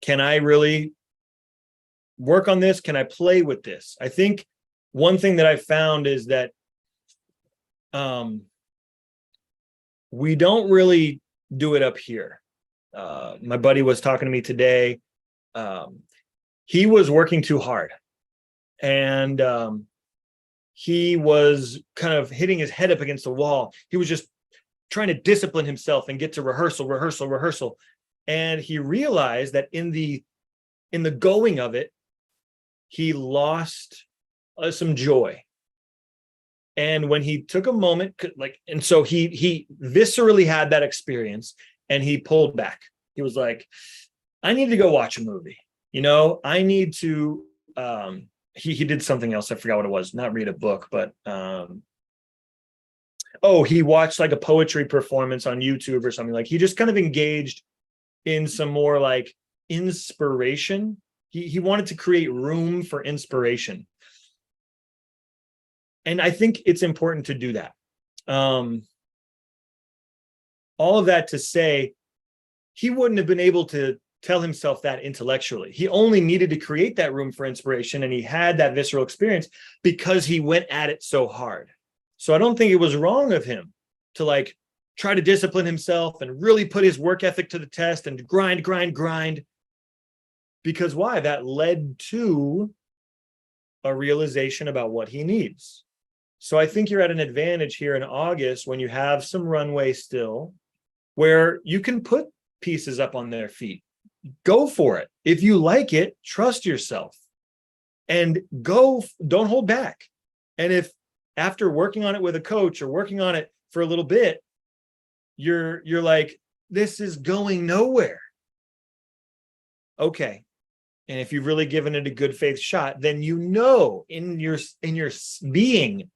can I really work on this? Can I play with this? I think one thing that I found is that we don't really do it up here. My buddy was talking to me today. He was working too hard, and he was kind of hitting his head up against the wall. He was just trying to discipline himself and get to rehearsal. And he realized that in the going of it, he lost some joy. And when he took a moment, and so he viscerally had that experience, and he pulled back. He was like, I need to go watch a movie. I need to, he did something else. I forgot what it was, not read a book, but, he watched like a poetry performance on YouTube or something. Like he just kind of engaged in some more like inspiration. He wanted to create room for inspiration. And I think it's important to do that. All of that to say, he wouldn't have been able to tell himself that intellectually. He only needed to create that room for inspiration, and he had that visceral experience because he went at it so hard. So I don't think it was wrong of him to like try to discipline himself and really put his work ethic to the test and grind. Because why? That led to a realization about what he needs. So I think you're at an advantage here in August when you have some runway still, where you can put pieces up on their feet. Go for it. If you like it, trust yourself and go, don't hold back. And if after working on it with a coach or working on it for a little bit, you're like, this is going nowhere. Okay. And if you've really given it a good faith shot, then you know in your being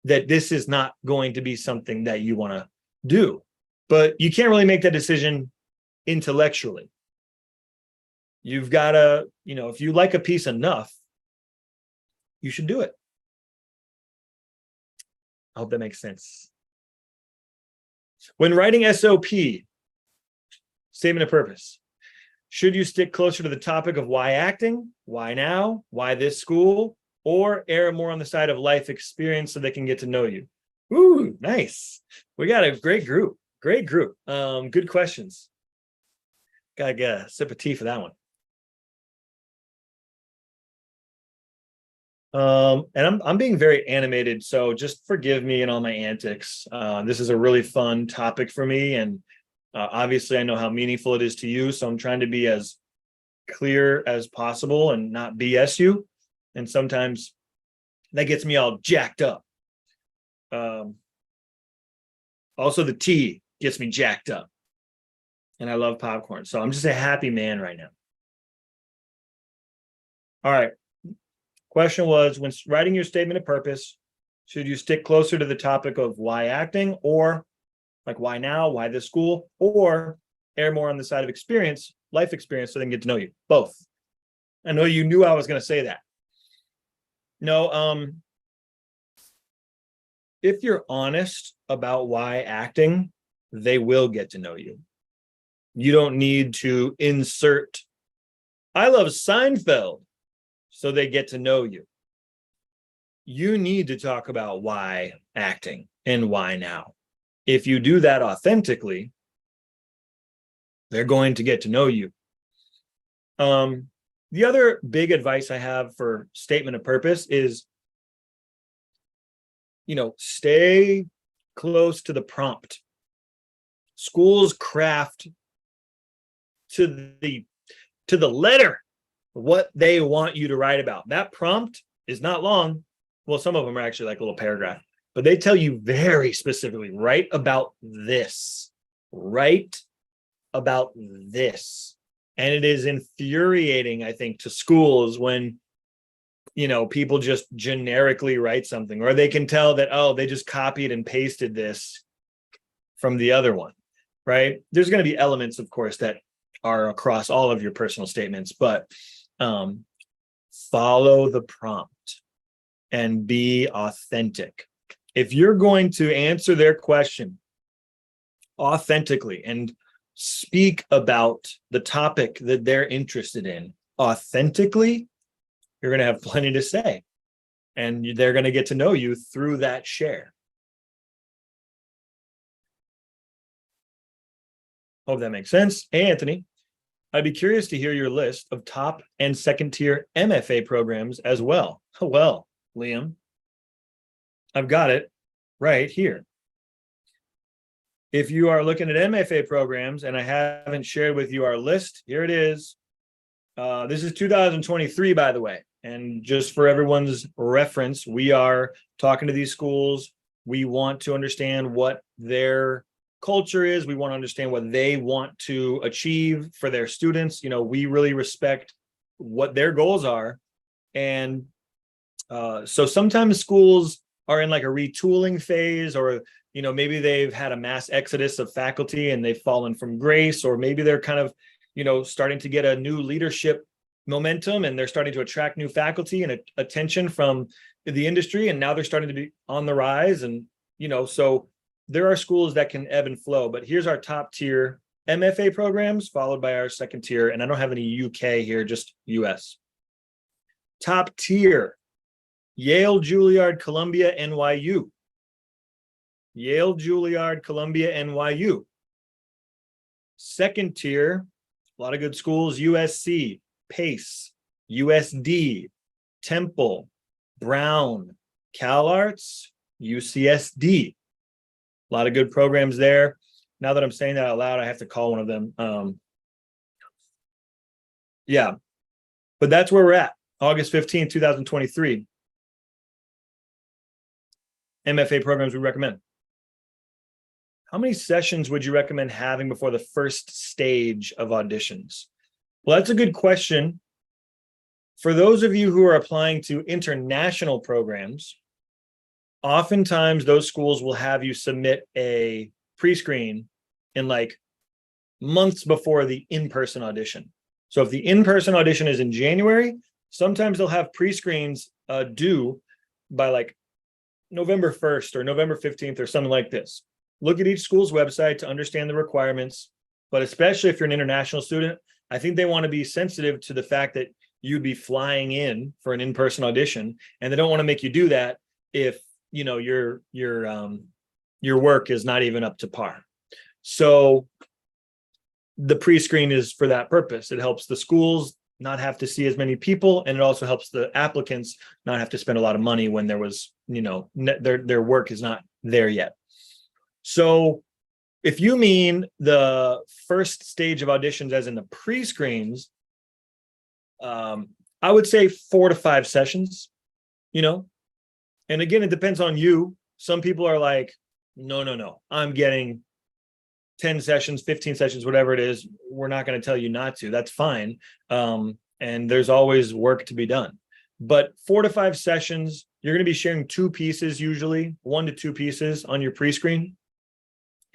that this is not going to be something that you want to do. But you can't really make that decision intellectually. You've got to, if you like a piece enough, you should do it. I hope that makes sense. When writing SOP, statement of purpose, should you stick closer to the topic of why acting, why now, why this school, or err more on the side of life experience so they can get to know you? Ooh, nice. We got a great group. Great group. Good questions. Gotta get a sip of tea for that one. And I'm being very animated, so just forgive me and all my antics. This is a really fun topic for me, and obviously I know how meaningful it is to you, so I'm trying to be as clear as possible and not BS you. And sometimes that gets me all jacked up. Also, the tea gets me jacked up. And I love popcorn. So I'm just a happy man right now. All right. Question was, when writing your statement of purpose, should you stick closer to the topic of why acting, or like why now, why this school, or err more on the side of experience, life experience, so they can get to know you? Both. I know you knew I was going to say that. No, if you're honest about why acting, they will get to know you. You don't need to insert, I love Seinfeld, so they get to know you. You need to talk about why acting and why now. If you do that authentically, they're going to get to know you. The other big advice I have for statement of purpose is, stay close to the prompt. Schools craft to the letter what they want you to write about. That prompt is not long. Well, some of them are actually like a little paragraph, but they tell you very specifically, write about this. Write about this. And it is infuriating, I think, to schools when, people just generically write something, or they can tell that, oh, they just copied and pasted this from the other one, right? There's going to be elements, of course, that are across all of your personal statements, but follow the prompt and be authentic. If you're going to answer their question authentically and speak about the topic that they're interested in authentically, you're going to have plenty to say, and they're going to get to know you through that share. Hope that makes sense. Hey, Anthony, I'd be curious to hear your list of top and second tier MFA programs as well. Well, Liam, I've got it right here. If you are looking at MFA programs and I haven't shared with you our list, here it is. This is 2023, by the way. And just for everyone's reference, we are talking to these schools. We want to understand what their culture is. We want to understand what they want to achieve for their students. We really respect what their goals are. And so sometimes schools are in like a retooling phase, or maybe they've had a mass exodus of faculty and they've fallen from grace, or maybe they're kind of, starting to get a new leadership momentum and they're starting to attract new faculty and attention from the industry. And now they're starting to be on the rise. And, so there are schools that can ebb and flow, but here's our top tier MFA programs, followed by our second tier. And I don't have any UK here, just US. Top tier, Yale, Juilliard, Columbia, NYU. Yale, Juilliard, Columbia, NYU. Second tier, a lot of good schools, USC, Pace, USD, Temple, Brown, CalArts, UCSD. A lot of good programs there. Now that I'm saying that out loud, I have to call one of them. Yeah, but that's where we're at. August 15th, 2023. MFA programs we recommend. How many sessions would you recommend having before the first stage of auditions? Well, that's a good question. For those of you who are applying to international programs, oftentimes those schools will have you submit a pre-screen in like months before the in-person audition. So if the in-person audition is in January, sometimes they'll have pre-screens due by like November 1st or November 15th or something like this. Look at each school's website to understand the requirements, but especially if you're an international student, I think they want to be sensitive to the fact that you'd be flying in for an in-person audition, and they don't want to make you do that if your work is not even up to par. So the pre-screen is for that purpose. It helps the schools not have to see as many people, and it also helps the applicants not have to spend a lot of money when there was, their work is not there yet. So if you mean the first stage of auditions as in the pre-screens, I would say 4 to 5 sessions, and again, it depends on you. Some people are like, no, I'm getting 10 sessions, 15 sessions, whatever it is. We're not going to tell you not to. That's fine. And there's always work to be done. But 4 to 5 sessions, you're going to be sharing 2 pieces, usually 1 to 2 pieces on your pre-screen.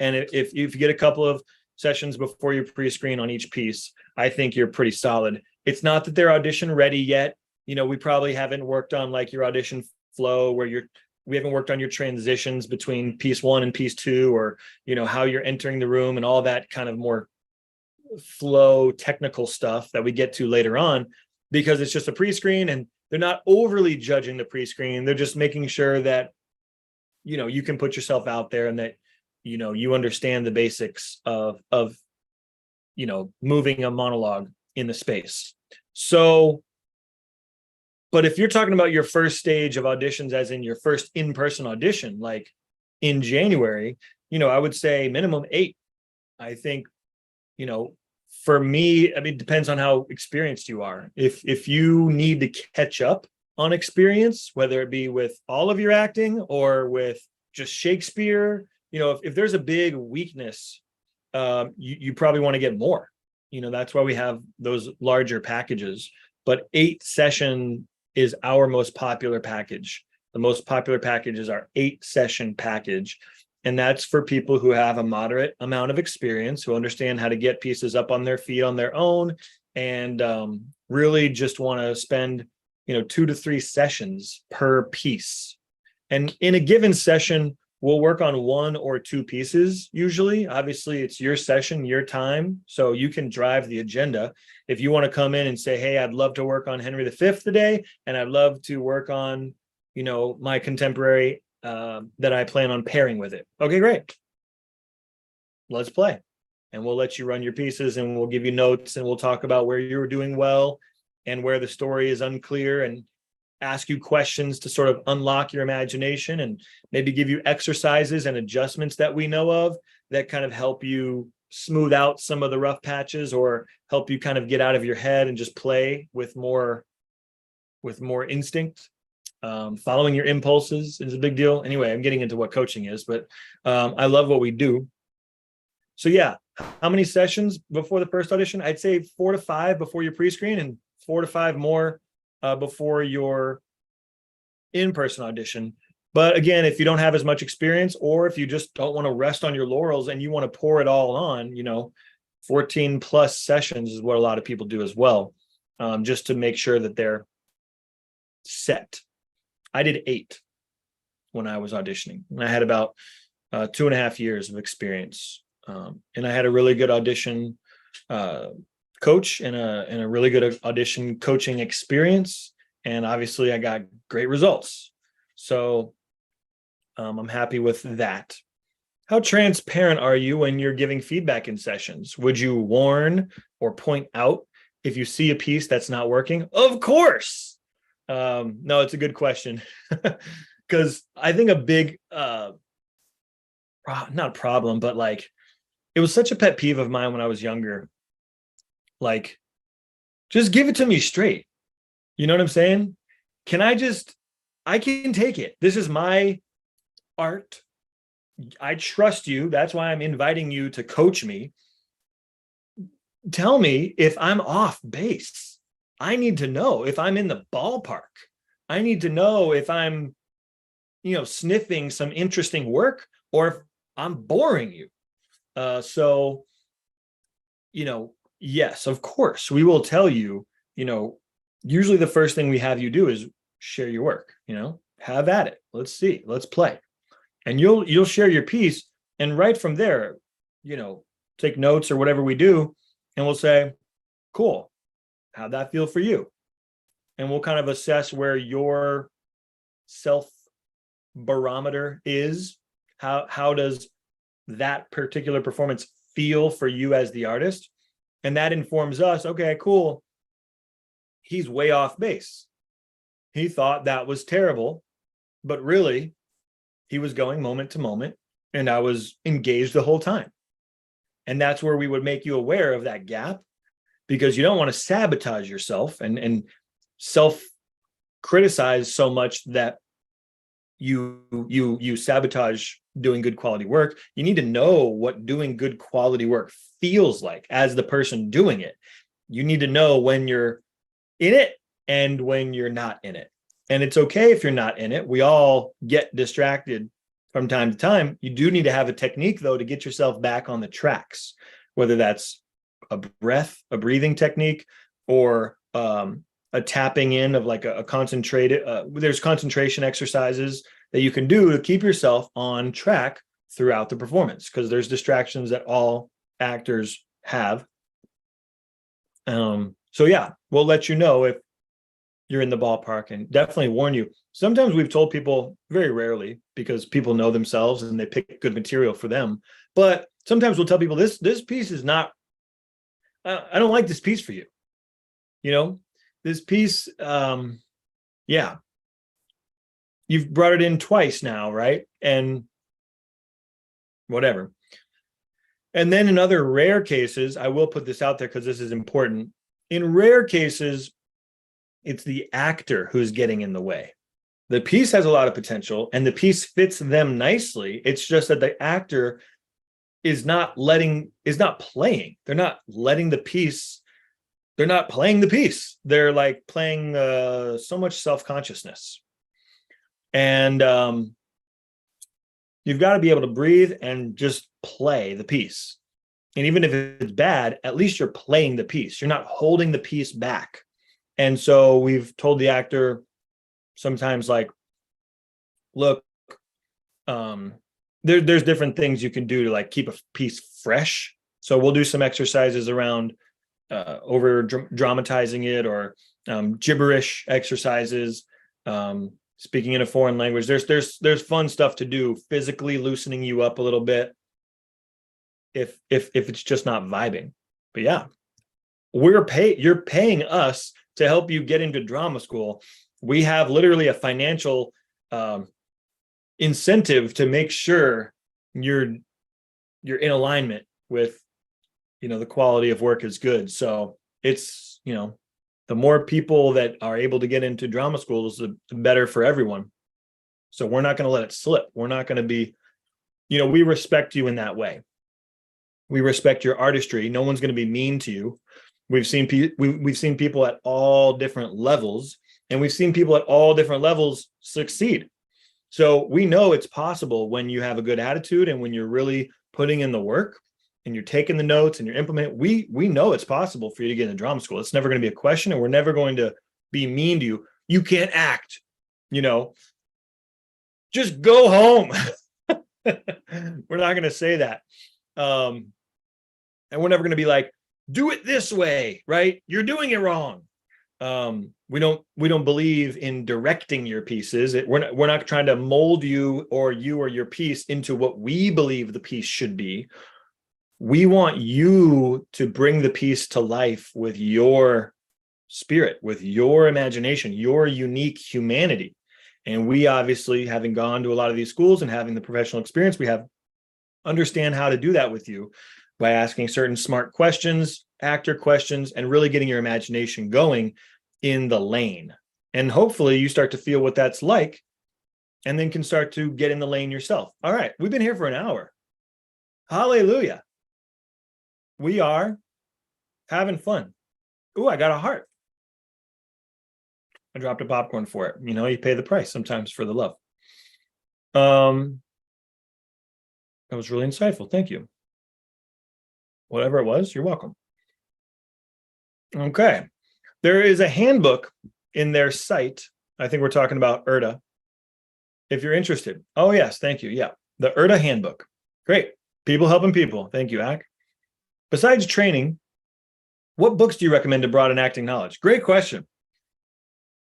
And if you get a couple of sessions before your pre-screen on each piece, I think you're pretty solid. It's not that they're audition ready yet. We probably haven't worked on like your audition flow where we haven't worked on your transitions between piece 1 and piece 2, or, how you're entering the room and all that kind of more flow technical stuff that we get to later on, because it's just a pre-screen and they're not overly judging the pre-screen. They're just making sure that, you can put yourself out there and that, you understand the basics of moving a monologue in the space. So, but if you're talking about your first stage of auditions, as in your first in-person audition, like in January, I would say minimum 8. I think, for me, it depends on how experienced you are. If you need to catch up on experience, whether it be with all of your acting or with just Shakespeare, if there's a big weakness, you probably want to get more. That's why we have those larger packages. But 8 session is our most popular package. The most popular package is our 8-session package. And that's for people who have a moderate amount of experience, who understand how to get pieces up on their feet on their own, and really just want to spend, 2 to 3 sessions per piece. And in a given session, we'll work on 1 or 2 pieces. Usually, obviously, it's your session, your time, so you can drive the agenda. If you want to come in and say, hey, I'd love to work on Henry V today, and I'd love to work on, my contemporary that I plan on pairing with it. Okay, great. Let's play. And we'll let you run your pieces, and we'll give you notes, and we'll talk about where you're doing well and where the story is unclear, and ask you questions to sort of unlock your imagination, and maybe give you exercises and adjustments that we know of that kind of help you smooth out some of the rough patches, or help you kind of get out of your head and just play with more instinct. Following your impulses is a big deal. Anyway, I'm getting into what coaching is, but I love what we do. So yeah, how many sessions before the first audition? I'd say 4 to 5 before your pre-screen, and 4 to 5 more before your in-person audition. But again, if you don't have as much experience, or if you just don't want to rest on your laurels and you want to pour it all on, 14 plus sessions is what a lot of people do as well, just to make sure that they're set. I did 8 when I was auditioning, and I had about 2.5 years of experience. And I had a really good audition coach and a really good audition coaching experience. And obviously I got great results. So I'm happy with that. How transparent are you when you're giving feedback in sessions? Would you warn or point out if you see a piece that's not working? Of course. No, it's a good question. because I think a big not problem, but like it was such a pet peeve of mine when I was younger. Like, just give it to me straight. You know what I'm saying? I can take it. This is my art. I trust you. That's why I'm inviting you to coach me. Tell me if I'm off base. I need to know if I'm in the ballpark. I need to know if I'm, sniffing some interesting work or if I'm boring you. So, yes, of course, we will tell you, usually the first thing we have you do is share your work, have at it. Let's see, let's play. And you'll share your piece. And right from there, take notes or whatever we do. And we'll say, cool, how'd that feel for you? And we'll kind of assess where your self barometer is. How does that particular performance feel for you as the artist? And that informs us, okay, cool. He's way off base. He thought that was terrible, but really he was going moment to moment and I was engaged the whole time. And that's where we would make you aware of that gap, because you don't want to sabotage yourself and self-criticize so much that you sabotage doing good quality work. You need to know what doing good quality work feels like as the person doing it. You need to know when you're in it and when you're not in it. And it's okay if you're not in it. We all get distracted from time to time. You do need to have a technique, though, to get yourself back on the tracks, whether that's a breathing technique, or a tapping in of like a concentrated, there's concentration exercises that you can do to keep yourself on track throughout the performance, because there's distractions that all actors have. So yeah, we'll let you know if you're in the ballpark, and definitely warn you. Sometimes we've told people, very rarely, because people know themselves and they pick good material for them. But sometimes we'll tell people this piece is not, I don't like this piece for you. This piece, yeah, you've brought it in twice now, right? And whatever. And then in other rare cases, I will put this out there because this is important. In rare cases, it's the actor who's getting in the way. The piece has a lot of potential and the piece fits them nicely. It's just that the actor is not playing. They're not letting the piece. They're not playing the piece. They're like playing so much self-consciousness. And you've got to be able to breathe and just play the piece. And even if it's bad, at least you're playing the piece. You're not holding the piece back. And so we've told the actor sometimes, like, look, there's different things you can do to like keep a piece fresh. So we'll do some exercises around over dramatizing it, or gibberish exercises, speaking in a foreign language. There's fun stuff to do, physically loosening you up a little bit if it's just not vibing. But yeah, you're paying us to help you get into drama school. We have literally a financial incentive to make sure you're in alignment with, the quality of work is good. So it's, the more people that are able to get into drama schools, the better for everyone. So we're not going to let it slip. We're not going to be, we respect you in that way. We respect your artistry. No one's going to be mean to you. We've seen people at all different levels, and we've seen people at all different levels succeed. So we know it's possible when you have a good attitude and when you're really putting in the work and you're taking the notes and you're implementing. We know it's possible for you to get into drama school. It's never going to be a question, and we're never going to be mean to you. You can't act, just go home. We're not going to say that. And we're never going to be like, do it this way, right? You're doing it wrong. We don't believe in directing your pieces. We're not trying to mold you or your piece into what we believe the piece should be. We want you to bring the piece to life with your spirit, with your imagination, your unique humanity. And we obviously, having gone to a lot of these schools and having the professional experience we have, understand how to do that with you by asking certain smart questions, actor questions, and really getting your imagination going in the lane. And hopefully you start to feel what that's like and then can start to get in the lane yourself. All right, we've been here for an hour. Hallelujah. We are having fun. Ooh, I got a heart. I dropped a popcorn for it. You know, you pay the price sometimes for the love. That was really insightful. Thank you. Whatever it was, you're welcome. Okay. There is a handbook in their site. I think we're talking about URTA. If you're interested. Oh, yes. Thank you. Yeah. The URTA handbook. Great. People helping people. Thank you, Ak. Besides training, what books do you recommend to broaden acting knowledge? Great question.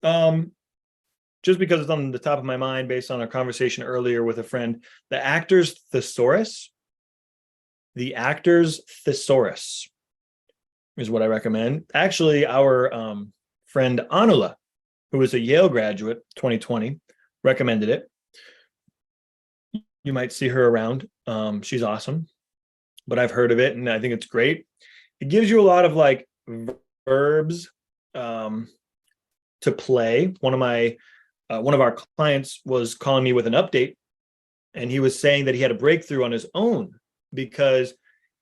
Just because it's on the top of my mind based on our conversation earlier with a friend, The Actor's Thesaurus is what I recommend. Actually, our friend Anula, who was a Yale graduate, 2020, recommended it. You might see her around. She's awesome, but I've heard of it and I think it's great. It gives you a lot of like verbs to play. One of our clients was calling me with an update, and he was saying that he had a breakthrough on his own because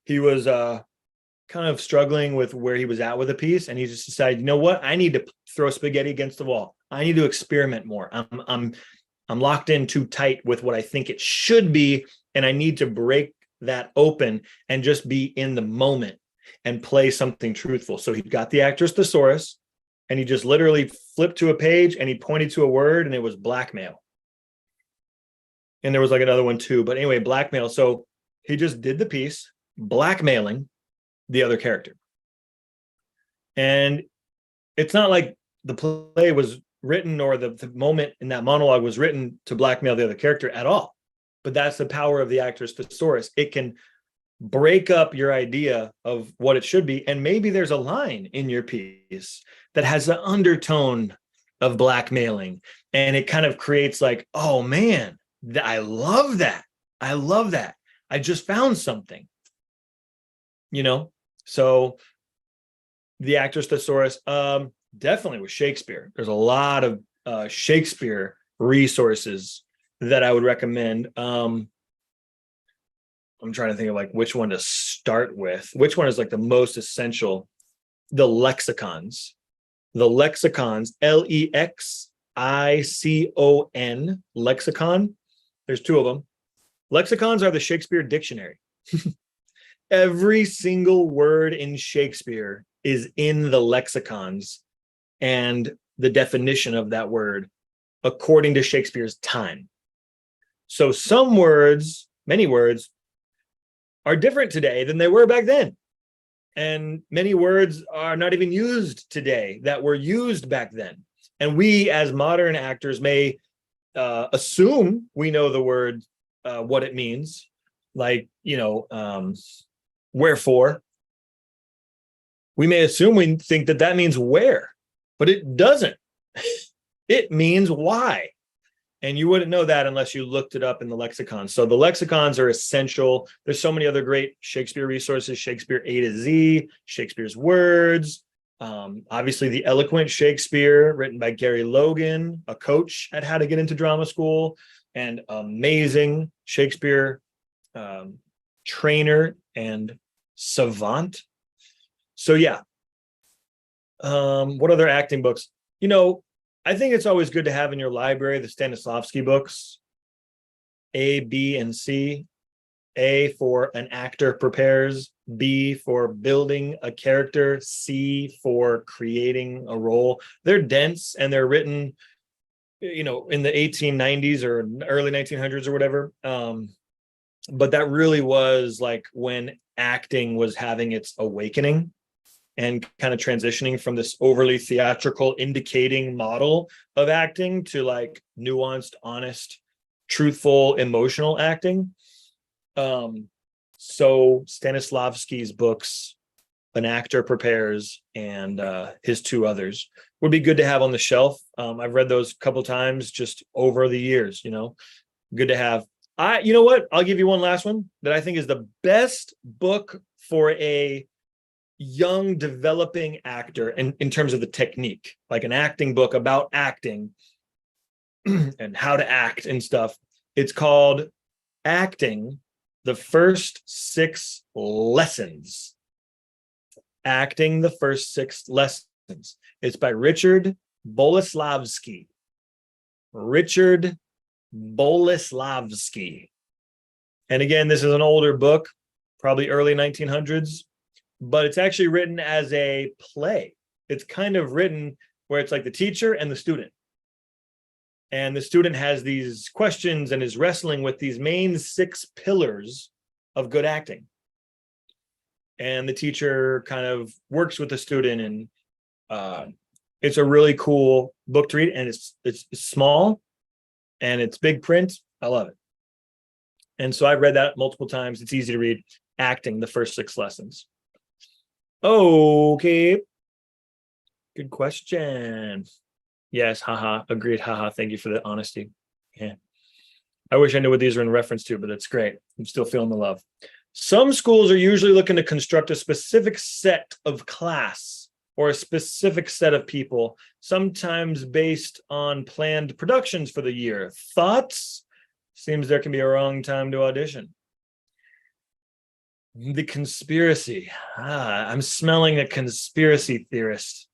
he was kind of struggling with where he was at with a piece, and he just decided, you know what, I need to throw spaghetti against the wall. I need to experiment more. I'm locked in too tight with what I think it should be, and I need to break that open and just be in the moment and play something truthful. So he got the Actor's Thesaurus, and he just literally flipped to a page and he pointed to a word, and it was blackmail. And there was like another one too, but anyway, blackmail. So he just did the piece blackmailing the other character. And it's not like the play was written or the moment in that monologue was written to blackmail the other character at all. But that's the power of the Actor's Thesaurus. It can break up your idea of what it should be. And maybe there's a line in your piece that has an undertone of blackmailing. And it kind of creates like, oh man, I love that. I love that. I just found something, you know? So the Actor's Thesaurus, definitely with Shakespeare. There's a lot of Shakespeare resources that I would recommend. I'm trying to think of like which one to start with. Which one is like the most essential? The lexicons. The lexicons, Lexicon, lexicon. There's two of them. Lexicons are the Shakespeare dictionary. Every single word in Shakespeare is in the lexicons and the definition of that word according to Shakespeare's time. So some words, many words, are different today than they were back then. And many words are not even used today that were used back then. And we as modern actors may assume we know the word, what it means, like, you know, wherefore. We may assume we think that that means where, but it doesn't. It means why. And you wouldn't know that unless you looked it up in the lexicon. So the lexicons are essential. There's so many other great Shakespeare resources, Shakespeare A to Z, Shakespeare's Words, obviously The Eloquent Shakespeare, written by Gary Logan, a coach at How to Get Into Drama School, and amazing Shakespeare trainer and savant. So yeah. What other acting books? You know, I think it's always good to have in your library the Stanislavski books, A, B, and C. A for an actor prepares, B for building a character, C for creating a role. They're dense and they're written, you know, in the 1890s or early 1900s or whatever. But that really was like when acting was having its awakening and kind of transitioning from this overly theatrical indicating model of acting to like nuanced, honest, truthful, emotional acting. So Stanislavski's books an actor prepares and his two others would be good to have on the shelf. I've read those a couple times just over the years, good to have. You know what? I'll give you one last one that I think is the best book for a young developing actor in terms of the technique, like an acting book about acting and how to act and stuff. It's called Acting, the First 6 Lessons. Acting, the First 6 Lessons. It's by Richard Boleslavsky. Richard Boleslavsky. And again, this is an older book, probably early 1900s, but it's actually written as a play. It's kind of written where it's like the teacher and the student. And the student has these questions and is wrestling with these main 6 pillars of good acting. And the teacher kind of works with the student, and it's a really cool book to read. And it's small and it's big print. I love it. And so I've read that multiple times. It's easy to read. Acting, the First 6 Lessons. Okay. Good question. Yes, haha, agreed, haha. Thank you for the honesty. Yeah. I wish I knew what these are in reference to, but that's great. I'm still feeling the love. Some schools are usually looking to construct a specific set of class or a specific set of people, sometimes based on planned productions for the year. Thoughts? Seems there can be a wrong time to audition. The conspiracy. I'm smelling a conspiracy theorist.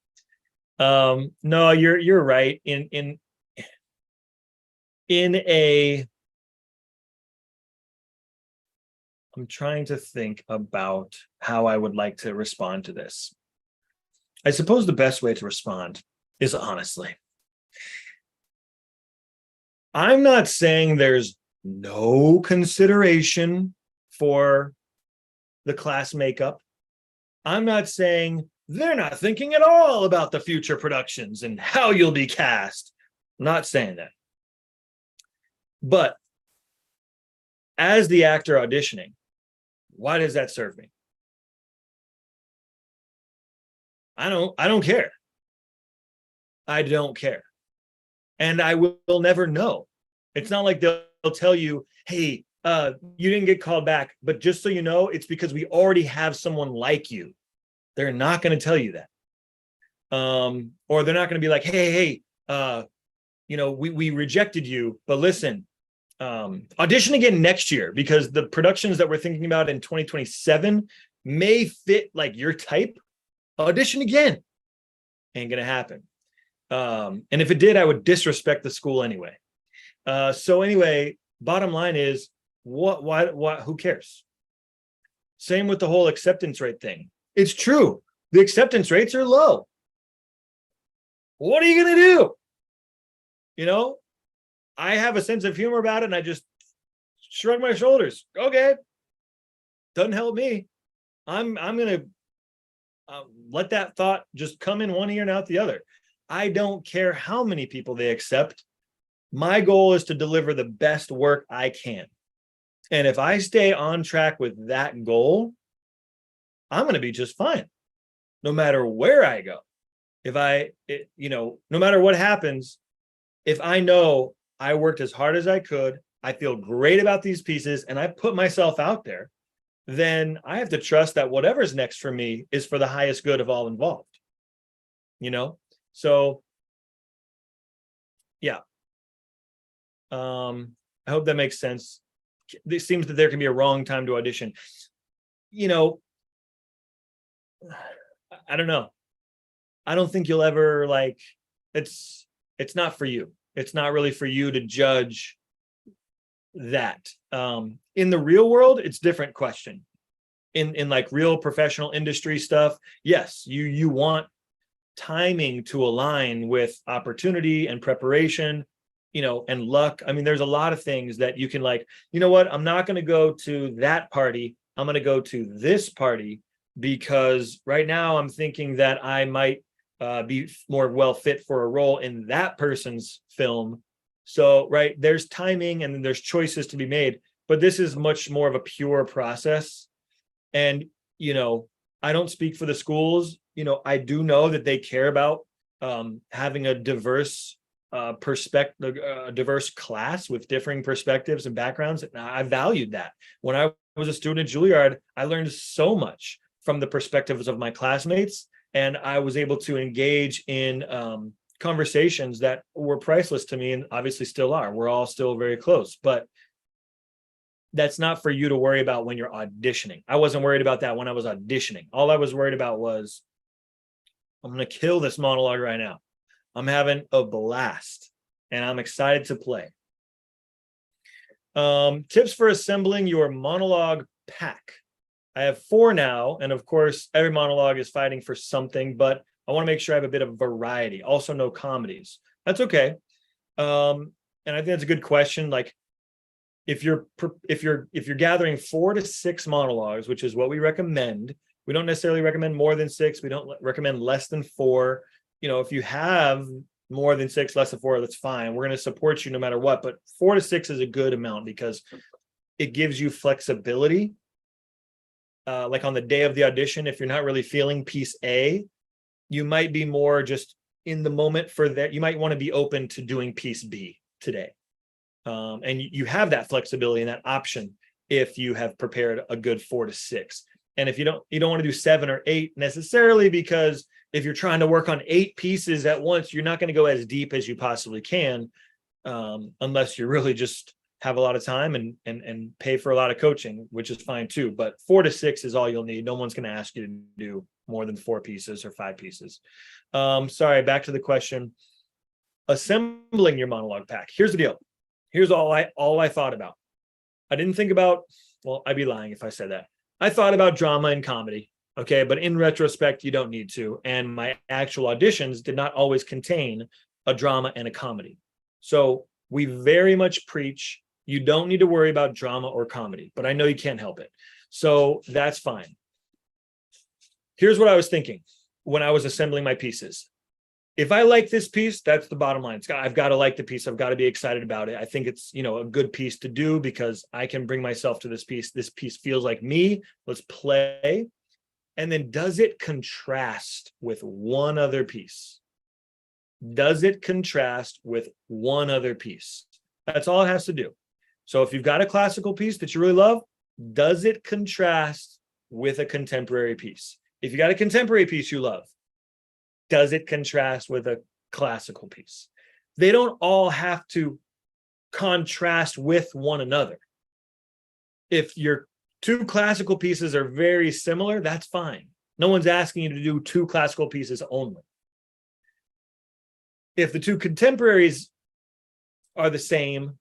No, you're right. In a, I'm trying to think about how I would like to respond to this. I suppose the best way to respond is honestly. I'm not saying there's no consideration for the class makeup. I'm not saying they're not thinking at all about the future productions and how you'll be cast. I'm not saying that. But as the actor auditioning, why does that serve me? I don't care. I don't care. And I will never know. It's not like they'll tell you, hey, you didn't get called back, but just so you know, it's because we already have someone like you. They're not going to tell you that. Or they're not going to be like, hey, we rejected you, but listen, audition again next year because the productions that we're thinking about in 2027 may fit like your type. Audition again. Ain't going to happen. And if it did, I would disrespect the school anyway. So anyway, bottom line is, why, who cares? Same with the whole acceptance rate thing. It's true. The acceptance rates are low. What are you going to do? I have a sense of humor about it and I just shrug my shoulders. Okay. Doesn't help me. I'm going to let that thought just come in one ear and out the other. I don't care how many people they accept. My goal is to deliver the best work I can. And if I stay on track with that goal, I'm going to be just fine, no matter where I go. No matter what happens, if I know I worked as hard as I could, I feel great about these pieces, and I put myself out there, then I have to trust that whatever's next for me is for the highest good of all involved. So yeah. I hope that makes sense. It seems that there can be a wrong time to audition. I don't know. I don't think you'll ever it's not for you. It's not really for you to judge that. In the real world, it's a different question. In like real professional industry stuff, yes, you want timing to align with opportunity and preparation, and luck. I mean, there's a lot of things that you can I'm not going to go to that party. I'm going to go to this party because right now I'm thinking that I might be more well fit for a role in that person's film. So, right, there's timing and then there's choices to be made, but this is much more of a pure process. And, I don't speak for the schools. I do know that they care about having a diverse perspective, a diverse class with differing perspectives and backgrounds. And I valued that. When I was a student at Juilliard, I learned so much from the perspectives of my classmates, and I was able to engage in conversations that were priceless to me, and obviously still are. We're all still very close, but that's not for you to worry about when you're auditioning. I wasn't worried about that when I was auditioning. All I was worried about was, I'm going to kill this monologue right now. I'm having a blast and I'm excited to play. Tips for assembling your monologue pack. I have 4 now. And of course, every monologue is fighting for something, but I want to make sure I have a bit of variety. Also, no comedies. That's okay. And I think that's a good question. Like, if you're gathering 4 to 6 monologues, which is what we recommend, we don't necessarily recommend more than 6. We don't recommend less than 4. If you have more than 6, less than 4, that's fine. We're going to support you no matter what. But 4 to 6 is a good amount because it gives you flexibility. Like on the day of the audition, if you're not really feeling piece A, you might be more just in the moment for that. You might want to be open to doing piece B today. And you have that flexibility and that option if you have prepared a good 4 to 6. And if you don't want to do 7 or 8 necessarily, because if you're trying to work on 8 pieces at once, you're not going to go as deep as you possibly can, unless you really just have a lot of time and pay for a lot of coaching, which is fine too. But 4 to 6 is all you'll need. No one's going to ask you to do more than 4 pieces or 5 pieces. Sorry, back to the question. Assembling your monologue pack. Here's the deal. Here's all I thought about. I didn't think about, well, I'd be lying if I said that. I thought about drama and comedy, okay? But in retrospect, you don't need to. And my actual auditions did not always contain a drama and a comedy. So we very much preach, you don't need to worry about drama or comedy, but I know you can't help it. So that's fine. Here's what I was thinking when I was assembling my pieces. If I like this piece, that's the bottom line. I've got to like the piece. I've got to be excited about it. I think it's, a good piece to do because I can bring myself to this piece. This piece feels like me. Let's play. And then does it contrast with one other piece? Does it contrast with one other piece? That's all it has to do. So if you've got a classical piece that you really love, does it contrast with a contemporary piece? If you got a contemporary piece you love, does it contrast with a classical piece? They don't all have to contrast with one another. If your 2 classical pieces are very similar, that's fine. No one's asking you to do 2 classical pieces only. If the 2 contemporaries are the same,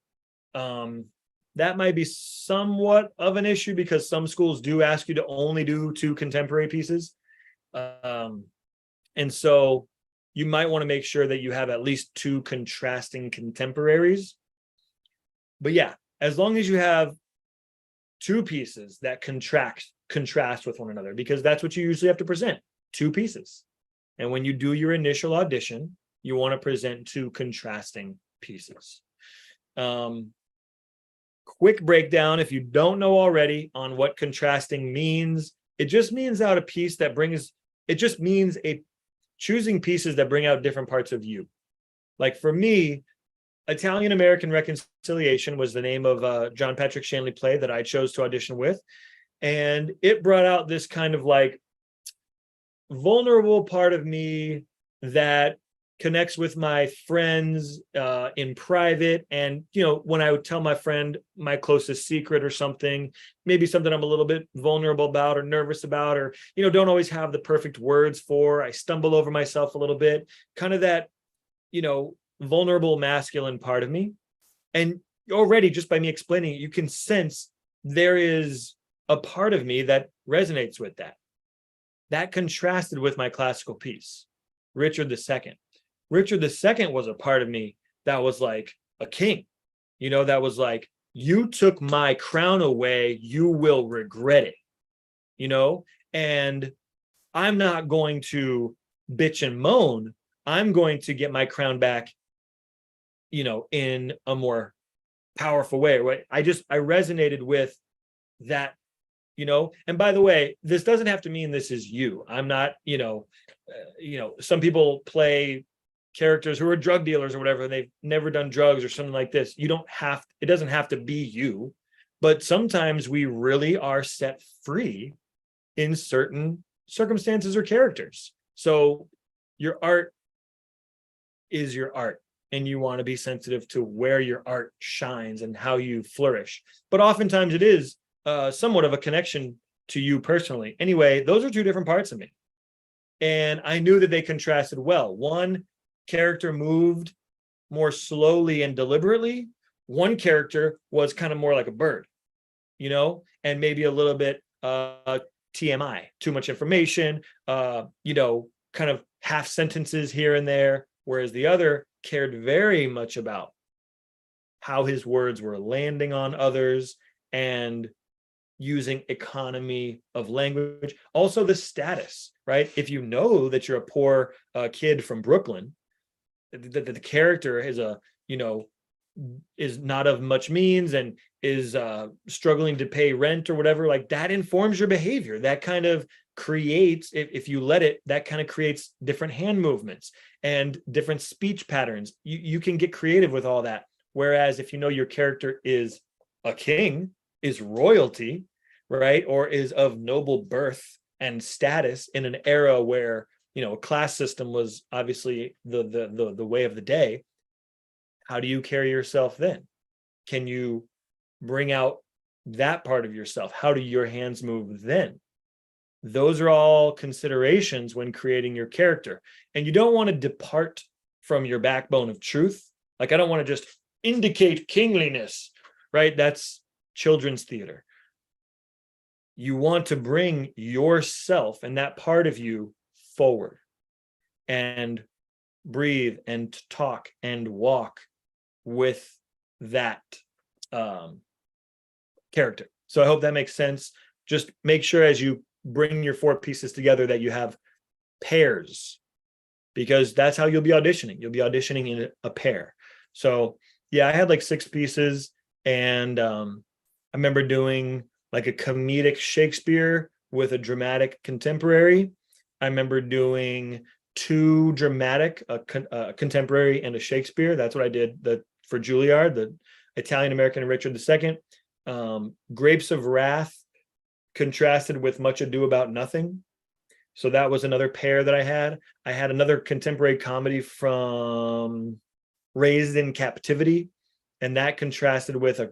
that might be somewhat of an issue because some schools do ask you to only do 2 contemporary pieces. And so you might want to make sure that you have at least 2 contrasting contemporaries. But yeah, as long as you have 2 pieces that contrast with one another, because that's what you usually have to present, 2 pieces. And when you do your initial audition, you want to present 2 contrasting pieces. Quick breakdown, if you don't know already, on what contrasting means. It just means out a piece that brings, it just means choosing pieces that bring out different parts of you. Like for me, Italian-American Reconciliation was the name of a John Patrick Shanley play that I chose to audition with. And it brought out this kind of like vulnerable part of me that connects with my friends in private. And, when I would tell my friend my closest secret or something, maybe something I'm a little bit vulnerable about or nervous about, or, don't always have the perfect words for, I stumble over myself a little bit, kind of that, vulnerable masculine part of me. And already just by me explaining it, you can sense there is a part of me that resonates with that. That contrasted with my classical piece, Richard II. Richard II was a part of me that was like a king, that was like, you took my crown away, you will regret it, and I'm not going to bitch and moan. I'm going to get my crown back, in a more powerful way. Right? I resonated with that And by the way, this doesn't have to mean this is you. I'm not, some people play characters who are drug dealers or whatever, and they've never done drugs or something like this. It doesn't have to be you, but sometimes we really are set free in certain circumstances or characters. So your art is your art, and you want to be sensitive to where your art shines and how you flourish. But oftentimes it is somewhat of a connection to you personally. Anyway, those are two different parts of me. And I knew that they contrasted well. One character moved more slowly and deliberately. One character was kind of more like a bird, and maybe a little bit TMI, too much information, kind of half sentences here and there, whereas the other cared very much about how his words were landing on others and using economy of language. Also the status, right? If you know that you're a poor kid from Brooklyn, that the character is is not of much means and is struggling to pay rent or whatever, like that informs your behavior. That kind of creates, if you let it, that kind of creates different hand movements and different speech patterns. You can get creative with all that. Whereas if you know your character is a king, is royalty, right, or is of noble birth and status in an era where a class system was obviously the way of the day, how do you carry yourself then? Can you bring out that part of yourself? How do your hands move then? Those are all considerations when creating your character. And you don't want to depart from your backbone of truth. Like, I don't want to just indicate kingliness, right? That's children's theater. You want to bring yourself and that part of you forward and breathe and talk and walk with that character. So I hope that makes sense. Just make sure as you bring your four pieces together that you have pairs, because that's how you'll be auditioning. You'll be auditioning in a pair. So yeah, I had like 6 pieces, and I remember doing like a comedic Shakespeare with a dramatic contemporary. I remember doing 2 dramatic, a contemporary and a Shakespeare. That's what I did for Juilliard, the Italian American and Richard II. Grapes of Wrath contrasted with Much Ado About Nothing. So that was another pair that I had. I had another contemporary comedy from Raised in Captivity, and that contrasted with a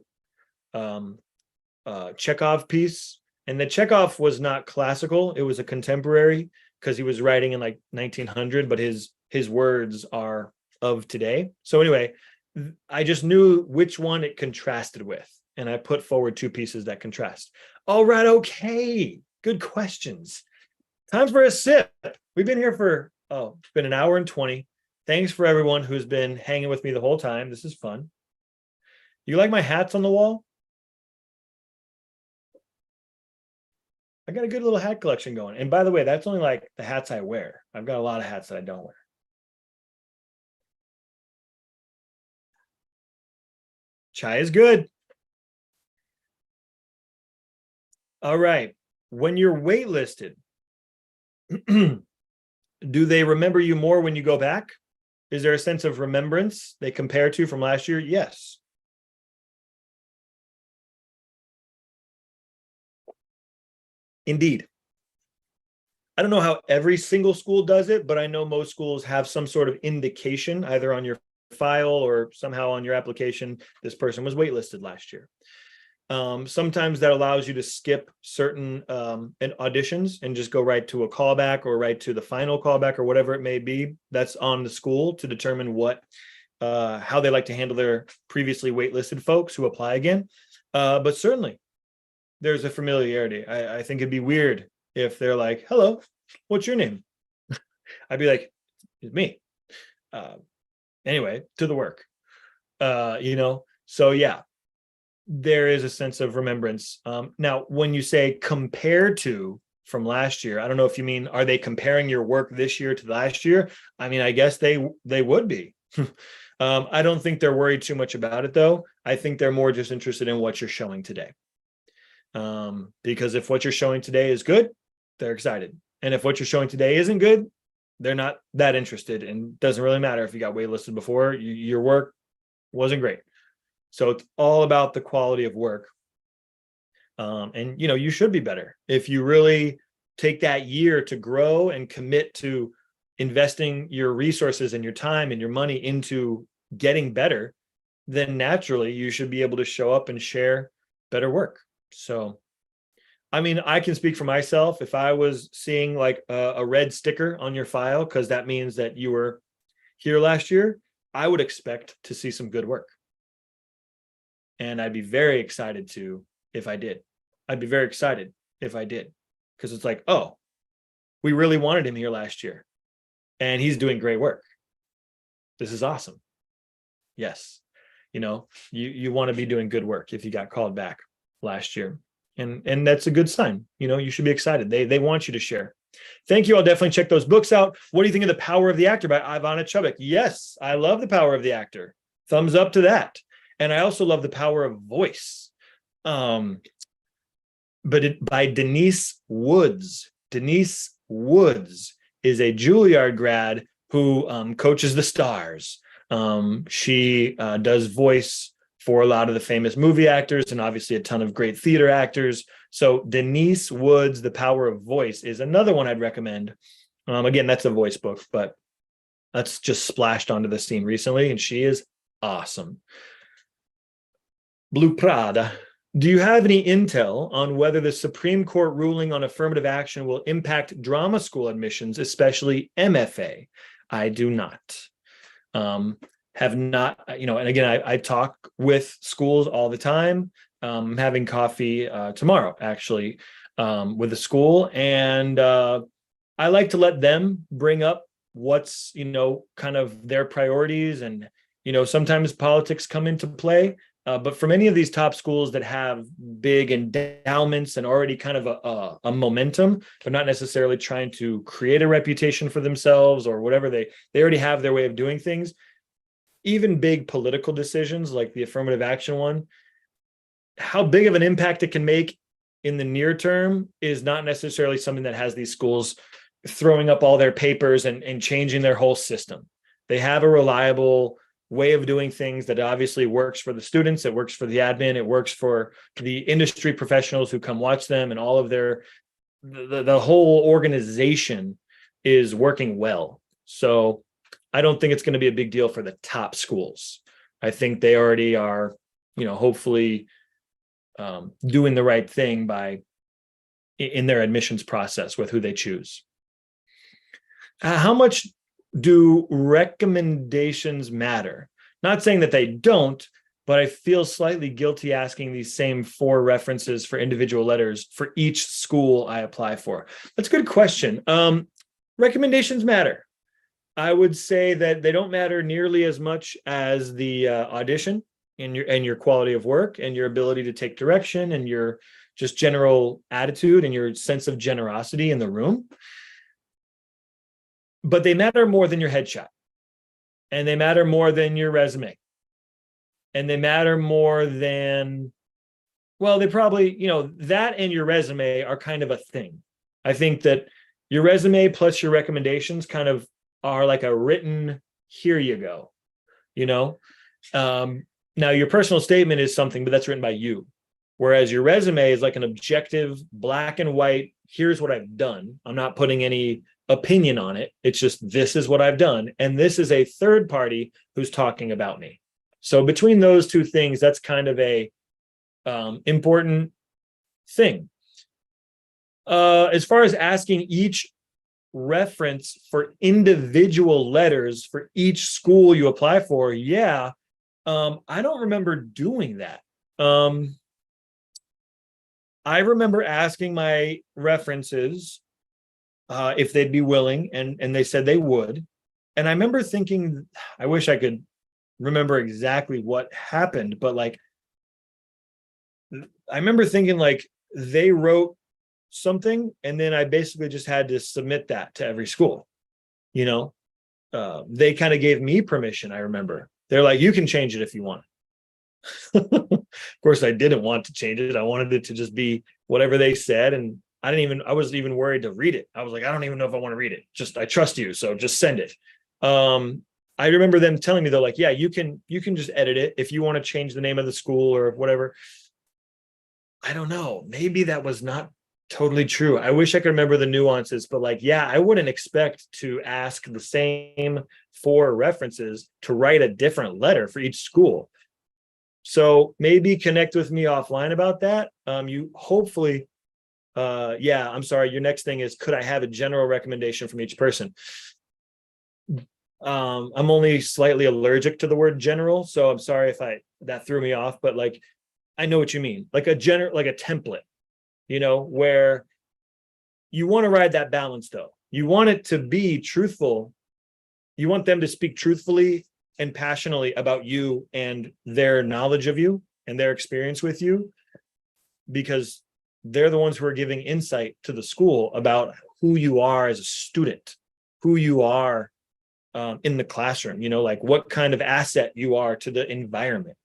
Chekhov piece. And the Chekhov was not classical. It was a contemporary because he was writing in like 1900, but his words are of today. So anyway, I just knew which one it contrasted with, and I put forward 2 pieces that contrast. All right, okay, good questions. Time for a sip. We've been here for, it's been 1 hour and 20. Thanks for everyone who's been hanging with me the whole time. This is fun. You like my hats on the wall? I got a good little hat collection going. And by the way, that's only like the hats I wear. I've got a lot of hats that I don't wear. Chai is good. All right. When you're waitlisted, do they remember you more when you go back? Is there a sense of remembrance they compare to from last year? Yes. Indeed. I don't know how every single school does it, but I know most schools have some sort of indication either on your file or somehow on your application, this person was waitlisted last year. Sometimes that allows you to skip certain auditions and just go right to a callback or right to the final callback or whatever it may be. That's on the school to determine how they like to handle their previously waitlisted folks who apply again. But certainly there's a familiarity. I think it'd be weird if they're like, hello, what's your name? I'd be like, it's me. Anyway, to the work. So yeah, there is a sense of remembrance. Now, when you say compared to from last year, I don't know if you mean, are they comparing your work this year to last year? I mean, I guess they would be. I don't think they're worried too much about it, though. I think they're more just interested in what you're showing today. Because if what you're showing today is good, they're excited. And if what you're showing today isn't good, they're not that interested. And it doesn't really matter if you got waitlisted before, your work wasn't great. So it's all about the quality of work. And you should be better if you really take that year to grow and commit to investing your resources and your time and your money into getting better. Then naturally you should be able to show up and share better work. So, I mean, I can speak for myself. If I was seeing like a red sticker on your file, because that means that you were here last year, I would expect to see some good work. And I'd be very excited if I did. I'd be very excited if I did, because it's like, oh, we really wanted him here last year and he's doing great work. This is awesome. Yes. You want to be doing good work if you got called back last year. And that's a good sign. You should be excited. They want you to share. Thank you. I'll definitely check those books out. What do you think of The Power of the Actor by Ivana Chubbuck? Yes, I love The Power of the Actor. Thumbs up to that. And I also love The Power of Voice. By Denise Woods. Denise Woods is a Juilliard grad who coaches the stars. She does voice for a lot of the famous movie actors and obviously a ton of great theater actors. So Denise Woods, The Power of Voice is another one I'd recommend. Again, that's a voice book, but that's just splashed onto the scene recently, and she is awesome. Blue Prada. Do you have any intel on whether the Supreme Court ruling on affirmative action will impact drama school admissions, especially MFA? I do not. Have not, and again, I talk with schools all the time. I'm having coffee tomorrow, actually, with a school. And I like to let them bring up what's, kind of their priorities. And, sometimes politics come into play. But for many of these top schools that have big endowments and already kind of a momentum, they're not necessarily trying to create a reputation for themselves or whatever. They already have their way of doing things. Even big political decisions like the affirmative action one, how big of an impact it can make in the near term is not necessarily something that has these schools throwing up all their papers and changing their whole system. They have a reliable way of doing things that obviously works for the students, it works for the admin, it works for the industry professionals who come watch them, and all of the whole organization is working well. So I don't think it's going to be a big deal for the top schools. I think they already are, hopefully doing the right thing in their admissions process with who they choose. How much do recommendations matter? Not saying that they don't, but I feel slightly guilty asking these same 4 references for individual letters for each school I apply for. That's a good question. Recommendations matter. I would say that they don't matter nearly as much as the audition and your quality of work and your ability to take direction and your just general attitude and your sense of generosity in the room. But they matter more than your headshot, and they matter more than your resume, and they matter more than, well, they probably, that and your resume are kind of a thing. I think that your resume plus your recommendations kind of are like a written, here you go, now your personal statement is something, but that's written by you. Whereas your resume is like an objective, black and white, here's what I've done. I'm not putting any opinion on it. It's just, this is what I've done. And this is a third party who's talking about me. So between those two things, that's kind of a important thing. As far as asking each reference for individual letters for each school you apply for, I don't remember doing that. I remember asking my references if they'd be willing, and they said they would. And I remember thinking, I wish I could remember exactly what happened, but I remember thinking they wrote something, and then I basically just had to submit that to every school. They kind of gave me permission. I remember they're like, you can change it if you want. Of course, I didn't want to change it. I wanted it to just be whatever they said. And I wasn't even worried to read it. I was like, I don't even know if I want to read it. Just, I trust you. So just send it. I remember them telling me, they're like, yeah, you can just edit it if you want to change the name of the school or whatever. I don't know. Maybe that was not totally true. I wish I could remember the nuances, but like, yeah, I wouldn't expect to ask the same 4 references to write a different letter for each school. So maybe connect with me offline about that. You hopefully, yeah, I'm sorry. Your next thing is, could I have a general recommendation from each person? I'm only slightly allergic to the word general, so I'm sorry if that threw me off, but like, I know what you mean. Like a template, where you want to ride that balance though. You want it to be truthful. You want them to speak truthfully and passionately about you and their knowledge of you and their experience with you, because they're the ones who are giving insight to the school about who you are as a student, who you are in the classroom, like what kind of asset you are to the environment.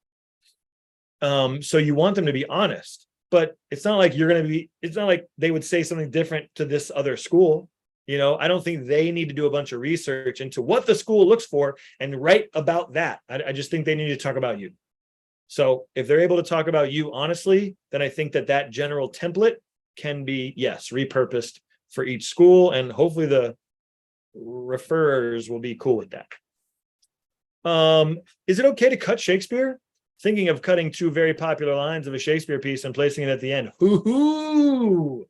So you want them to be honest, but it's not like it's not like they would say something different to this other school. I don't think they need to do a bunch of research into what the school looks for and write about that. I just think they need to talk about you. So if they're able to talk about you honestly, then I think that general template can be, yes, repurposed for each school, and hopefully the referrers will be cool with that. Is it okay to cut Shakespeare? Thinking of cutting 2 very popular lines of a Shakespeare piece and placing it at the end. Hoo-hoo!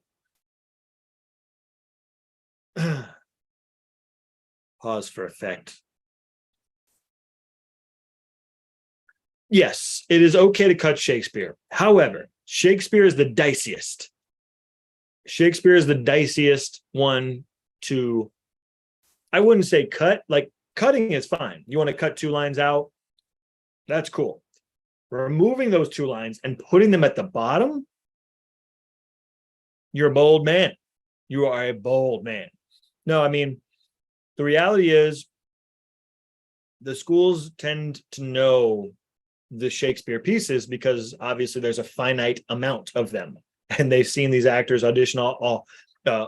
Pause for effect. Yes, it is okay to cut Shakespeare. However, Shakespeare is the diciest. Shakespeare is the diciest one to, I wouldn't say cut. Like, cutting is fine. You want to cut 2 lines out, that's cool. Removing those 2 lines and putting them at the bottom, you're a bold man. You are a bold man. No, I mean, the reality is the schools tend to know the Shakespeare pieces because obviously there's a finite amount of them, and they've seen these actors audition all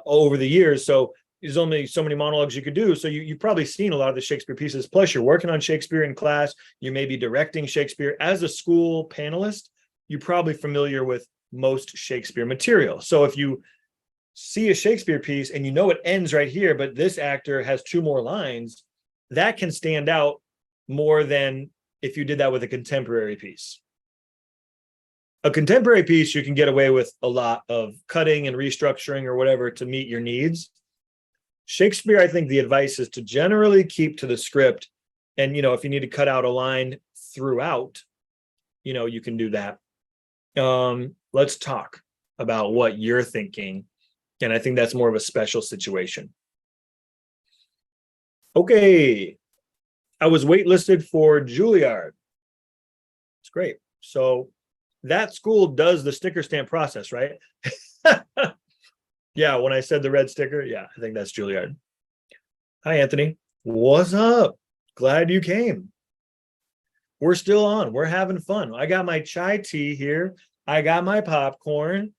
over the years. So there's only so many monologues you could do. So you've probably seen a lot of the Shakespeare pieces. Plus, you're working on Shakespeare in class. You may be directing Shakespeare. As a school panelist, you're probably familiar with most Shakespeare material. So if you see a Shakespeare piece and it ends right here, but this actor has 2 more lines, that can stand out more than if you did that with a contemporary piece. A contemporary piece, you can get away with a lot of cutting and restructuring or whatever to meet your needs. Shakespeare, I think the advice is to generally keep to the script. And, if you need to cut out a line throughout, you can do that. Let's talk about what you're thinking. And I think that's more of a special situation. Okay. I was waitlisted for Juilliard. It's great. So that school does the sticker stamp process, right? Yeah, when I said the red sticker, yeah, I think that's Juilliard. Hi, Anthony. What's up? Glad you came. We're still on. We're having fun. I got my chai tea here. I got my popcorn.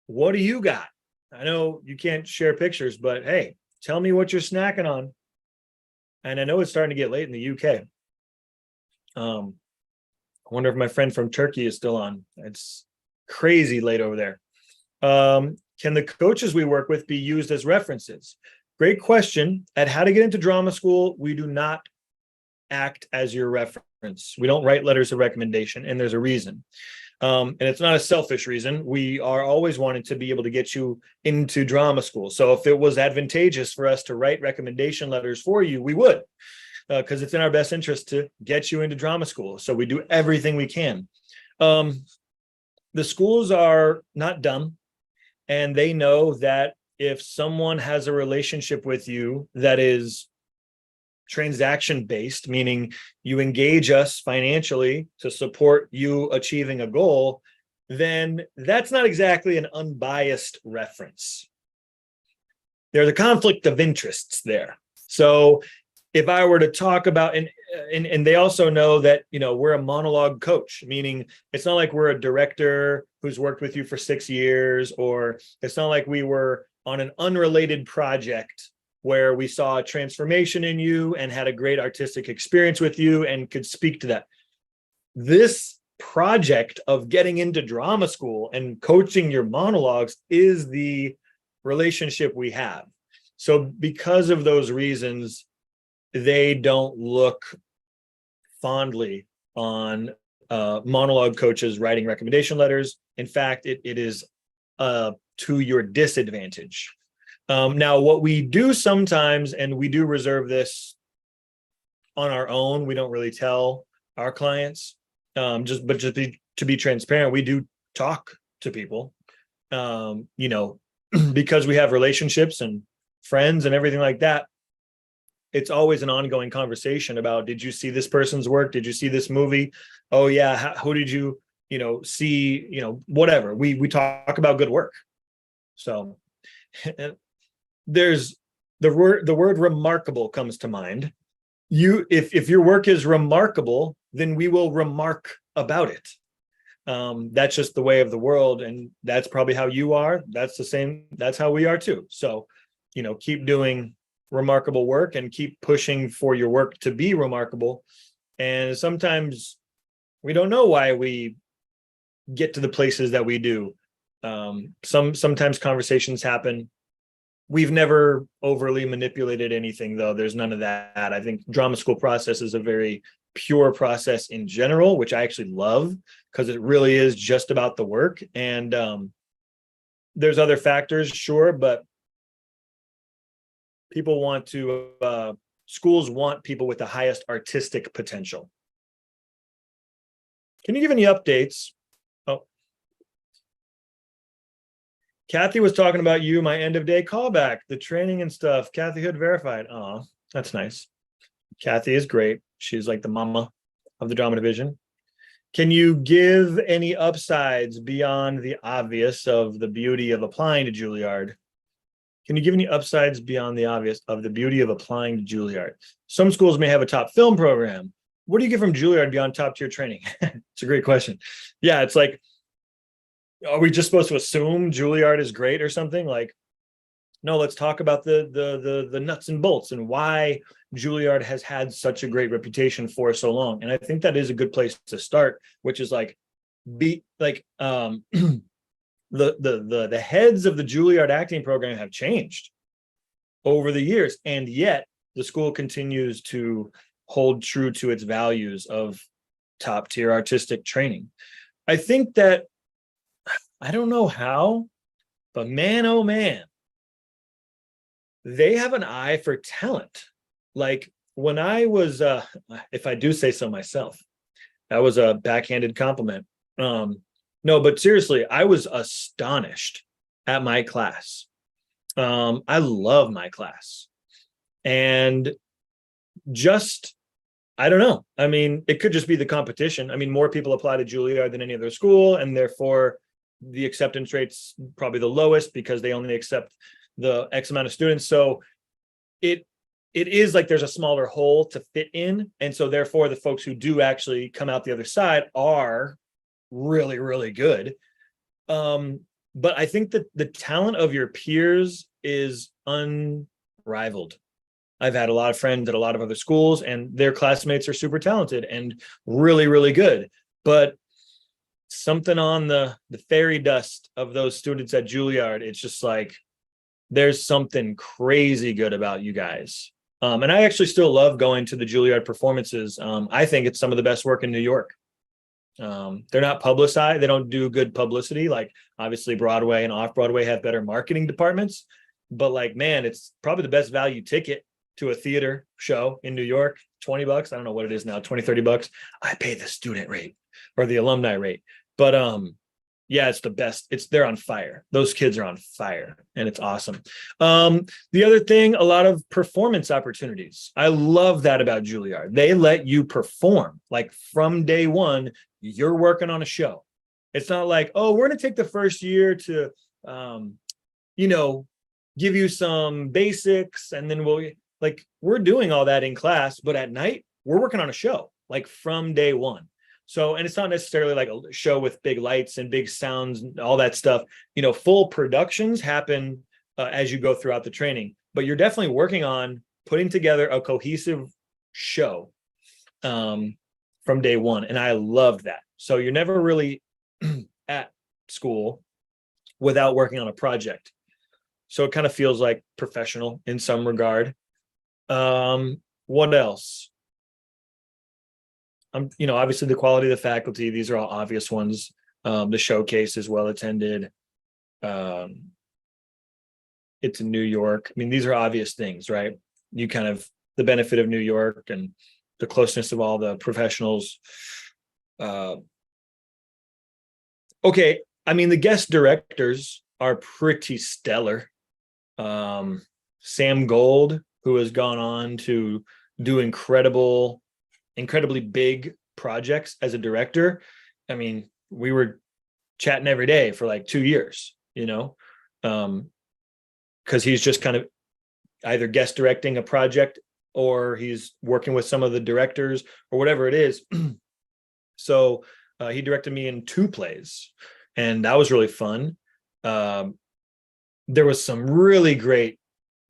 What do you got? I know you can't share pictures, but hey, tell me what you're snacking on. And I know it's starting to get late in the UK. I wonder if my friend from Turkey is still on. It's crazy late over there. Can the coaches we work with be used as references? Great question. At How to Get Into Drama School, we do not act as your reference. We don't write letters of recommendation, and there's a reason. And it's not a selfish reason. We are always wanting to be able to get you into drama school. So if it was advantageous for us to write recommendation letters for you, we would, because it's in our best interest to get you into drama school. So we do everything we can. The schools are not dumb, and they know that if someone has a relationship with you that is transaction based, meaning you engage us financially to support you achieving a goal, then that's not exactly an unbiased reference. There's a conflict of interests there. So if I were to talk about, and and they also know that, we're a monologue coach, meaning it's not like we're a director who's worked with you for 6 years, or it's not like we were on an unrelated project where we saw a transformation in you and had a great artistic experience with you and could speak to that. This project of getting into drama school and coaching your monologues is the relationship we have. So because of those reasons, they don't look fondly on monologue coaches writing recommendation letters. In fact, it is to your disadvantage. Now, what we do sometimes, and we do reserve this on our own, we don't really tell our clients, to be transparent, we do talk to people, because we have relationships and friends and everything like that. It's always an ongoing conversation about, did you see this person's work? Did you see this movie? Oh yeah. Who did you, see, whatever. We talk about good work. So there's the word remarkable comes to mind. If your work is remarkable, then we will remark about it. That's just the way of the world. And that's probably how you are. That's the same. That's how we are too. So, keep doing remarkable work and keep pushing for your work to be remarkable. And sometimes we don't know why we get to the places that we do. Sometimes conversations happen. We've never overly manipulated anything, though. There's none of that. I think drama school process is a very pure process in general, which I actually love because it really is just about the work. And there's other factors, sure, but people want to, schools want people with the highest artistic potential. Can you give any updates? Oh, Kathy was talking about you, my end of day callback, the training and stuff. Kathy Hood verified. Oh, that's nice. Kathy is great. She's like the mama of the drama division. Can you give any upsides beyond the obvious of the beauty of applying to Juilliard? Can you give any upsides beyond the obvious of the beauty of applying to Juilliard? Some schools may have a top film program. What do you get from Juilliard beyond top tier training? It's a great question. Yeah, it's like, are we just supposed to assume Juilliard is great or something? Like, no, let's talk about the nuts and bolts and why Juilliard has had such a great reputation for so long. And I think that is a good place to start, which is like, the heads of the Juilliard acting program have changed over the years, and yet the school continues to hold true to its values of top tier artistic training. I think that, I don't know how, but man, oh man, they have an eye for talent. Like when I was, if I do say so myself, that was a backhanded compliment. No, but seriously, I was astonished at my class. I love my class. And just, I don't know. I mean, it could just be the competition. I mean, more people apply to Juilliard than any other school, and therefore the acceptance rate's probably the lowest because they only accept the X amount of students. So it is like there's a smaller hole to fit in. And so therefore the folks who do actually come out the other side are really, really good. But I think that the talent of your peers is unrivaled. I've had a lot of friends at a lot of other schools, and their classmates are super talented and really, really good. But something on the fairy dust of those students at Juilliard, it's just like, there's something crazy good about you guys. And I actually still love going to the Juilliard performances. I think it's some of the best work in New York. They're not publicized. They don't do good publicity. Like obviously Broadway and off Broadway have better marketing departments, but like, man, it's probably the best value ticket to a theater show in New York. $20. I don't know what it is now, 20, $30. I pay the student rate or the alumni rate, but, yeah, it's the best. They're on fire. Those kids are on fire and it's awesome. The other thing, a lot of performance opportunities. I love that about Juilliard. They let you perform like from day one. You're working on a show. It's not like, oh, we're going to take the first year to, give you some basics. And then we're doing all that in class, but at night we're working on a show like from day one. So, and it's not necessarily like a show with big lights and big sounds and all that stuff. Full productions happen as you go throughout the training, but you're definitely working on putting together a cohesive show from day one. And I loved that. So you're never really at school without working on a project. So it kind of feels like professional in some regard. What else? Obviously the quality of the faculty, these are all obvious ones. The showcase is well attended. It's in New York. I mean, these are obvious things, right? You kind of, the benefit of New York and the closeness of all the professionals. Okay. I mean, the guest directors are pretty stellar. Sam Gold, who has gone on to do incredibly big projects as a director. I mean, we were chatting every day for like 2 years, because he's just kind of either guest directing a project or he's working with some of the directors or whatever it is. So he directed me in 2 plays, and that was really fun. There was some really great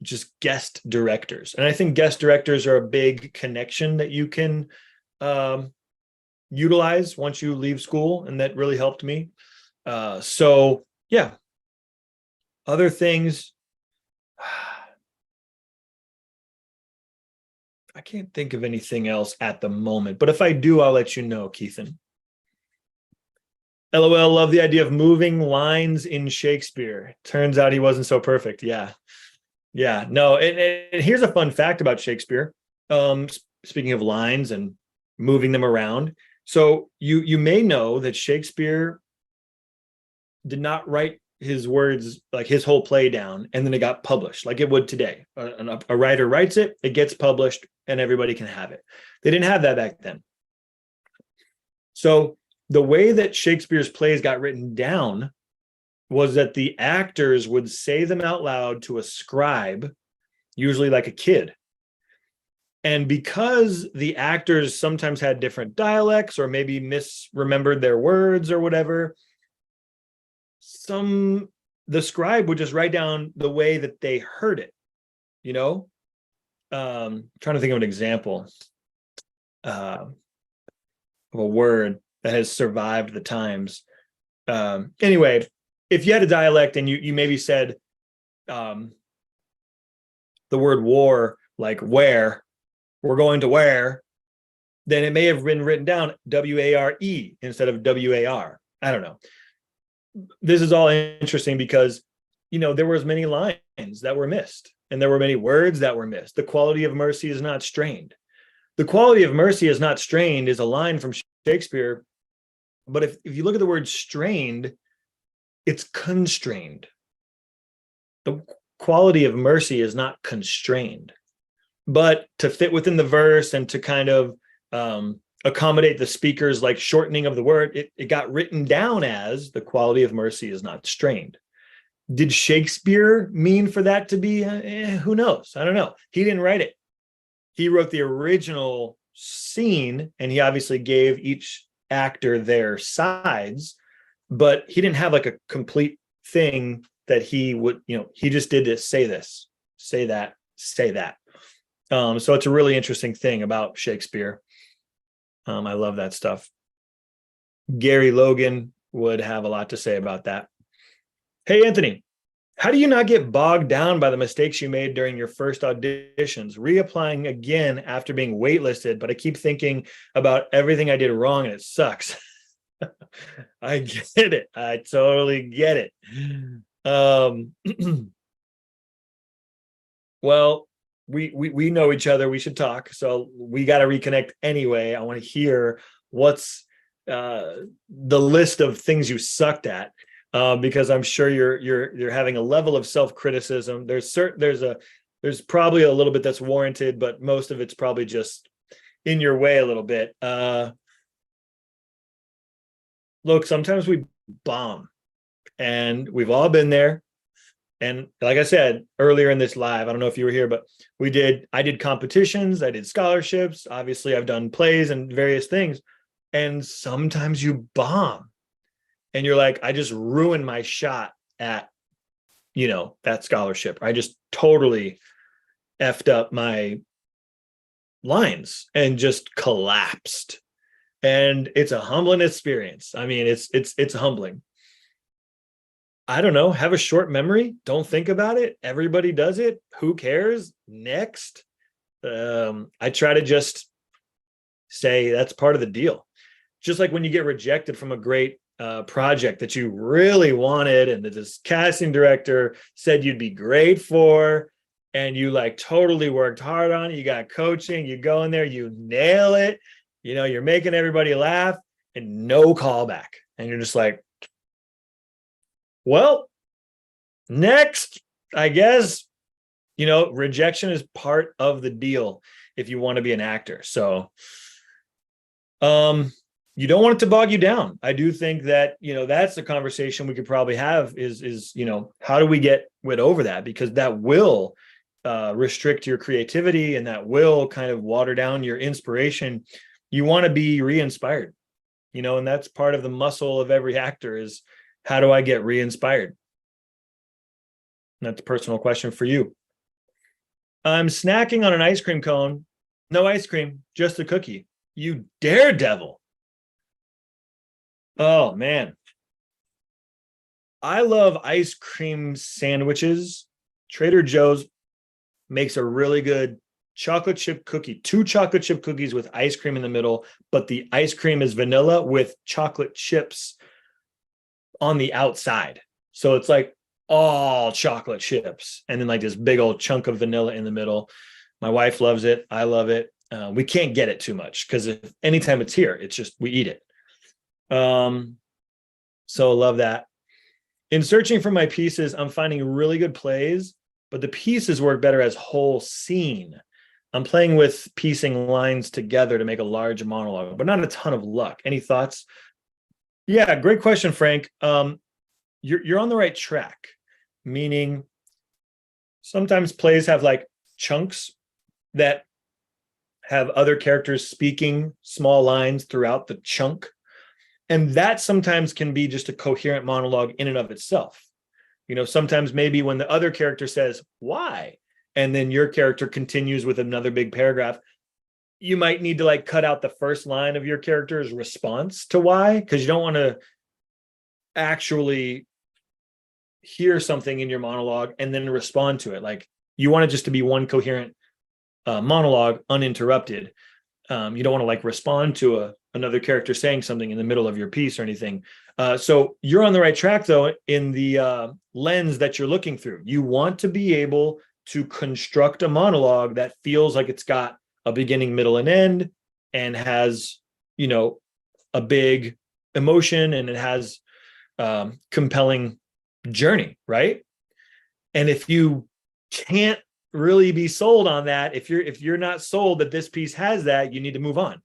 just guest directors. And I think guest directors are a big connection that you can utilize once you leave school. And that really helped me. So yeah, other things. I can't think of anything else at the moment, but if I do, I'll let you know, Keithan. LOL, love the idea of moving lines in Shakespeare. Turns out he wasn't so perfect. Yeah. No, and here's a fun fact about Shakespeare. Speaking of lines and moving them around. So you may know that Shakespeare did not write his words, like his whole play down, and then it got published like it would today. A writer writes it, it gets published, and everybody can have it. They didn't have that back then. So the way that Shakespeare's plays got written down was that the actors would say them out loud to a scribe, usually like a kid. And because the actors sometimes had different dialects or maybe misremembered their words or whatever, the scribe would just write down the way that they heard it, trying to think of an example of a word that has survived the times. Anyway, if you had a dialect and you maybe said the word war, like where, we're going to where, then it may have been written down W-A-R-E instead of W-A-R. I don't know. This is all interesting because, there were as many lines that were missed and there were many words that were missed. The quality of mercy is not strained. The quality of mercy is not strained is a line from Shakespeare. But if you look at the word strained, it's constrained. The quality of mercy is not constrained. But to fit within the verse and to kind of accommodate the speaker's like shortening of the word, it got written down as the quality of mercy is not strained. Did Shakespeare mean for that to be? Who knows? I don't know. He didn't write it. He wrote the original scene, and he obviously gave each actor their sides, but he didn't have like a complete thing that he would, he just did this, say that. So it's a really interesting thing about Shakespeare. I love that stuff. Gary Logan would have a lot to say about that. Hey, Anthony, how do you not get bogged down by the mistakes you made during your first auditions? Reapplying again after being waitlisted, but I keep thinking about everything I did wrong and it sucks. I get it. I totally get it. Well, we know each other. We should talk. So we got to reconnect anyway. I want to hear what's the list of things you sucked at, because I'm sure you're having a level of self-criticism. There's probably a little bit that's warranted, but most of it's probably just in your way a little bit. Look, sometimes we bomb, and we've all been there. And like I said earlier in this live, I don't know if you were here, but I did competitions, I did scholarships. Obviously, I've done plays and various things. And sometimes you bomb and you're like, I just ruined my shot at, that scholarship. I just totally effed up my lines and just collapsed. And it's a humbling experience. I mean, it's humbling. I don't know, have a short memory. Don't think about it. Everybody does it. Who cares? Next. I try to just say that's part of the deal. Just like when you get rejected from a great project that you really wanted and that this casting director said you'd be great for, and you like totally worked hard on it. You got coaching, you go in there, you nail it. You're making everybody laugh and no callback. And you're just like, well, next, I guess, rejection is part of the deal if you want to be an actor. So, you don't want it to bog you down. I do think that, that's the conversation we could probably have is, how do we get over that? Because that will restrict your creativity and that will kind of water down your inspiration. You want to be re-inspired, and that's part of the muscle of every actor is, how do I get re-inspired? That's a personal question for you. I'm snacking on an ice cream cone. No ice cream, just a cookie. You daredevil. Oh, man. I love ice cream sandwiches. Trader Joe's makes a really good chocolate chip cookie, 2 chocolate chip cookies with ice cream in the middle, but the ice cream is vanilla with chocolate chips on the outside. So it's like all chocolate chips and then like this big old chunk of vanilla in the middle. My wife loves it. I love it. We can't get it too much because anytime it's here, it's just, we eat it. So love that. In searching for my pieces, I'm finding really good plays, but the pieces work better as whole scene. I'm playing with piecing lines together to make a large monologue, but not a ton of luck. Any thoughts? Yeah, great question, Frank. You're on the right track, meaning sometimes plays have like chunks that have other characters speaking small lines throughout the chunk. And that sometimes can be just a coherent monologue in and of itself. Sometimes maybe when the other character says, why? And then your character continues with another big paragraph, you might need to like cut out the first line of your character's response to why, because you don't want to actually hear something in your monologue and then respond to it. Like you want it just to be one coherent monologue uninterrupted. You don't want to like respond to another character saying something in the middle of your piece or anything. So you're on the right track though, in the lens that you're looking through. You want to be able to construct a monologue that feels like it's got a beginning, middle, and end, and has, a big emotion, and it has compelling journey, right? And if you can't really be sold on that, if you're not sold that this piece has that, you need to move on.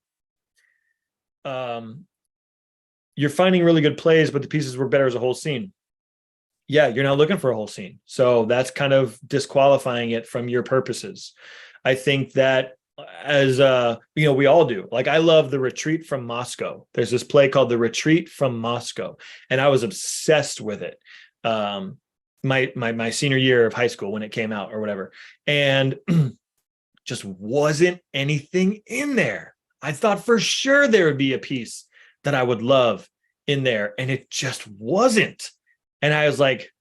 You're finding really good plays, but the pieces were better as a whole scene. Yeah, you're not looking for a whole scene. So that's kind of disqualifying it from your purposes. I think that as we all do. Like I love The Retreat from Moscow. There's this play called The Retreat from Moscow, and I was obsessed with it. My senior year of high school when it came out or whatever, and just wasn't anything in there. I thought for sure there would be a piece that I would love in there, and it just wasn't. And I was like,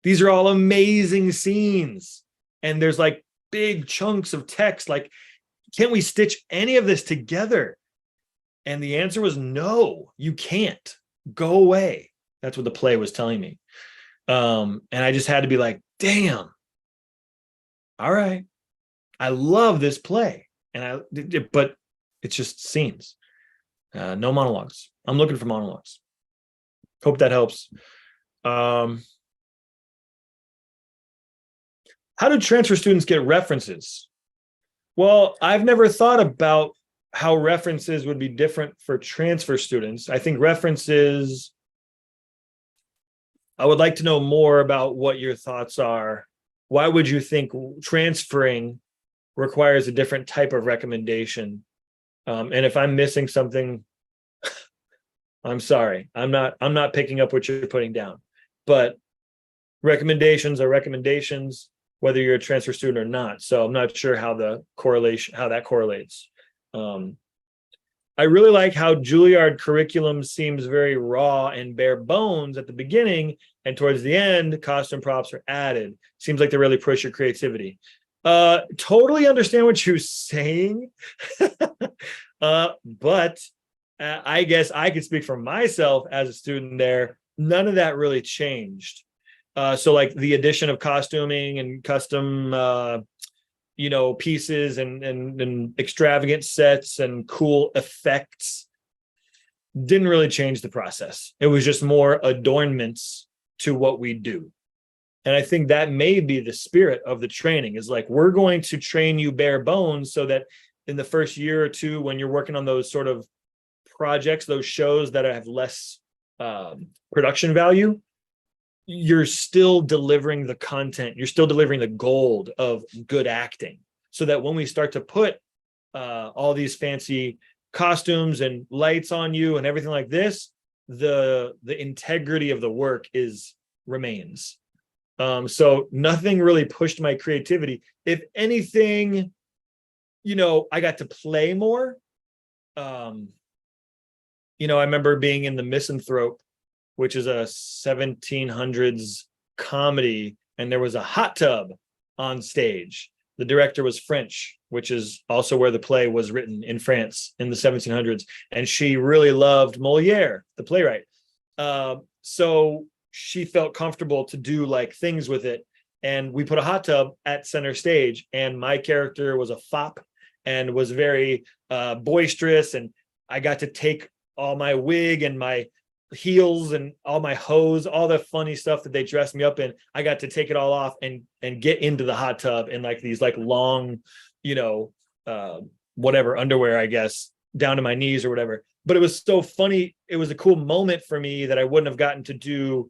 these are all amazing scenes, and there's like big chunks of text. Like, can't we stitch any of this together? And the answer was no, you can't. Go away. That's what the play was telling me. And I just had to be like, damn. All right. I love this play. But it's just scenes. No monologues. I'm looking for monologues. Hope that helps. How do transfer students get references? Well, I've never thought about how references would be different for transfer students. I think references, I would like to know more about what your thoughts are. Why would you think transferring requires a different type of recommendation? And if I'm missing something, I'm sorry. I'm not picking up what you're putting down. But recommendations are recommendations, whether you're a transfer student or not. So I'm not sure how that correlates. I really like how Juilliard curriculum seems very raw and bare bones at the beginning, and towards the end, costume props are added. Seems like they really push your creativity. Totally understand what you're saying, but I guess I could speak for myself as a student there. None of that really changed. So like the addition of costuming and custom pieces and extravagant sets and cool effects didn't really change the process. It was just more adornments to what we do. And I think that may be the spirit of the training, is like, we're going to train you bare bones so that in the first year or two, when you're working on those sort of projects, those shows that have less production value, you're still delivering the content, you're still delivering the gold of good acting, so that when we start to put all these fancy costumes and lights on you and everything like this, the integrity of the work remains. So nothing really pushed my creativity. If anything, I got to play more. I remember being in The Misanthrope, which is a 1700s comedy, and there was a hot tub on stage. The director was French, which is also where the play was written, in France in the 1700s. And she really loved Moliere, the playwright. So she felt comfortable to do like things with it. And we put a hot tub at center stage, and my character was a fop and was very boisterous. And I got to take all my wig and my heels and all my hose, all the funny stuff that they dressed me up in. I got to take it all off and get into the hot tub in like these like long, whatever underwear, I guess, down to my knees or whatever. But it was so funny. It was a cool moment for me that I wouldn't have gotten to do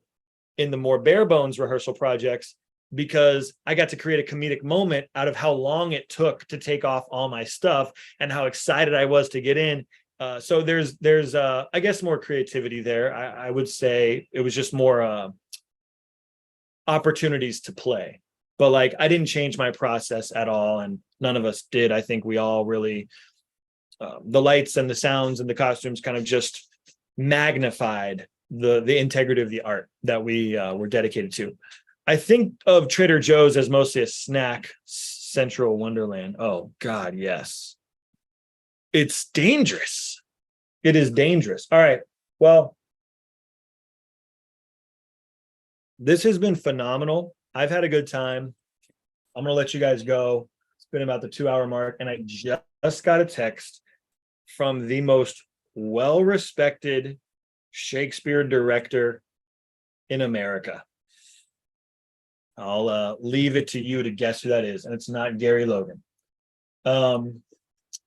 in the more bare bones rehearsal projects, because I got to create a comedic moment out of how long it took to take off all my stuff and how excited I was to get in. So there's I guess more creativity there. I would say it was just more opportunities to play, but like I didn't change my process at all, and none of us did. I think we all really the lights and the sounds and the costumes kind of just magnified the integrity of the art that we were dedicated to. I think of Trader Joe's as mostly a snack central wonderland. Oh God, yes. It's dangerous. It is dangerous. All right. Well, this has been phenomenal. I've had a good time. I'm going to let you guys go. It's been about the 2-hour mark, and I just got a text from the most well-respected Shakespeare director in America. I'll leave it to you to guess who that is, and it's not Gary Logan.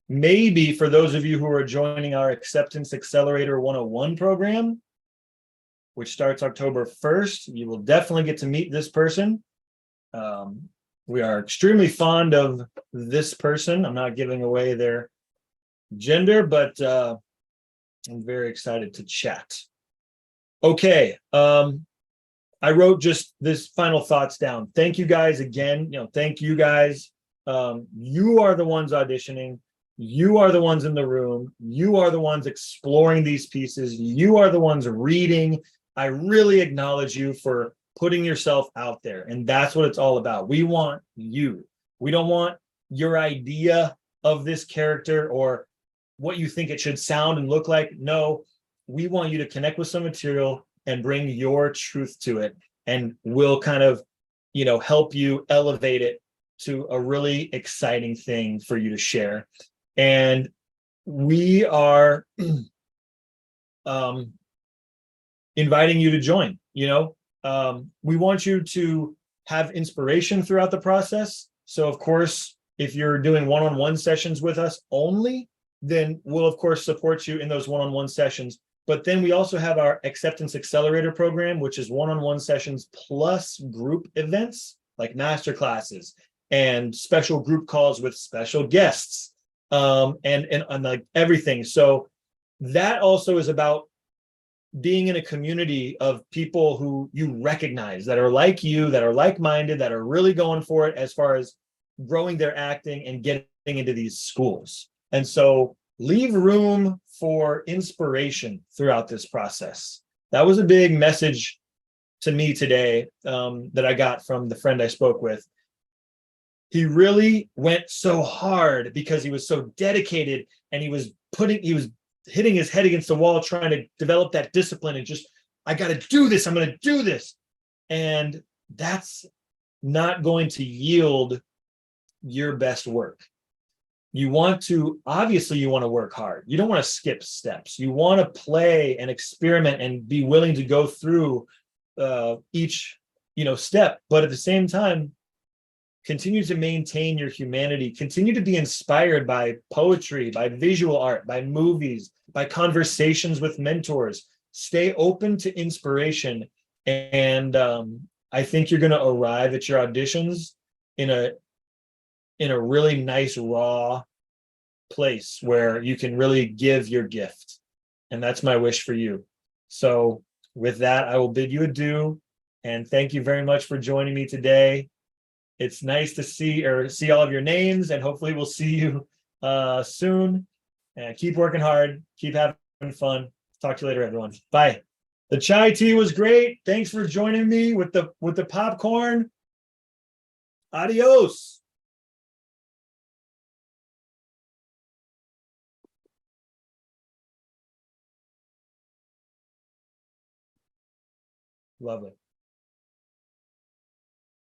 Maybe for those of you who are joining our Acceptance Accelerator 101 program, which starts October 1st, you will definitely get to meet this person. We are extremely fond of this person. I'm not giving away their gender, but I'm very excited to chat. Okay. I wrote just this final thoughts down. Thank you guys again. Thank you guys. You are the ones auditioning. You are the ones in the room. You are the ones exploring these pieces. You are the ones reading. I really acknowledge you for putting yourself out there. And that's what it's all about. We want you. We don't want your idea of this character or what you think it should sound and look like. No, we want you to connect with some material and bring your truth to it. And we'll kind of, help you elevate it to a really exciting thing for you to share. And we are inviting you to join. We want you to have inspiration throughout the process. So of course, if you're doing one-on-one sessions with us only, then we'll of course support you in those one-on-one sessions. But then we also have our Acceptance Accelerator program, which is one-on-one sessions plus group events like master classes and special group calls with special guests, and like everything. So that also is about being in a community of people who you recognize, that are like you, that are like-minded, that are really going for it as far as growing their acting and getting into these schools. And so leave room for inspiration throughout this process. That was a big message to me today, that I got from the friend I spoke with. He really went so hard because he was so dedicated, and he was hitting his head against the wall trying to develop that discipline and just, I got to do this, I'm going to do this. And that's not going to yield your best work. You want to, obviously you want to work hard. You don't want to skip steps. You want to play and experiment and be willing to go through each, step. But at the same time, continue to maintain your humanity. Continue to be inspired by poetry, by visual art, by movies, by conversations with mentors. Stay open to inspiration. And I think you're going to arrive at your auditions in a really nice, raw place where you can really give your gift. And that's my wish for you. So with that, I will bid you adieu. And thank you very much for joining me today. It's nice to see all of your names, and hopefully we'll see you soon. And keep working hard. Keep having fun. Talk to you later, everyone. Bye. The chai tea was great. Thanks for joining me with the popcorn. Adios. Lovely.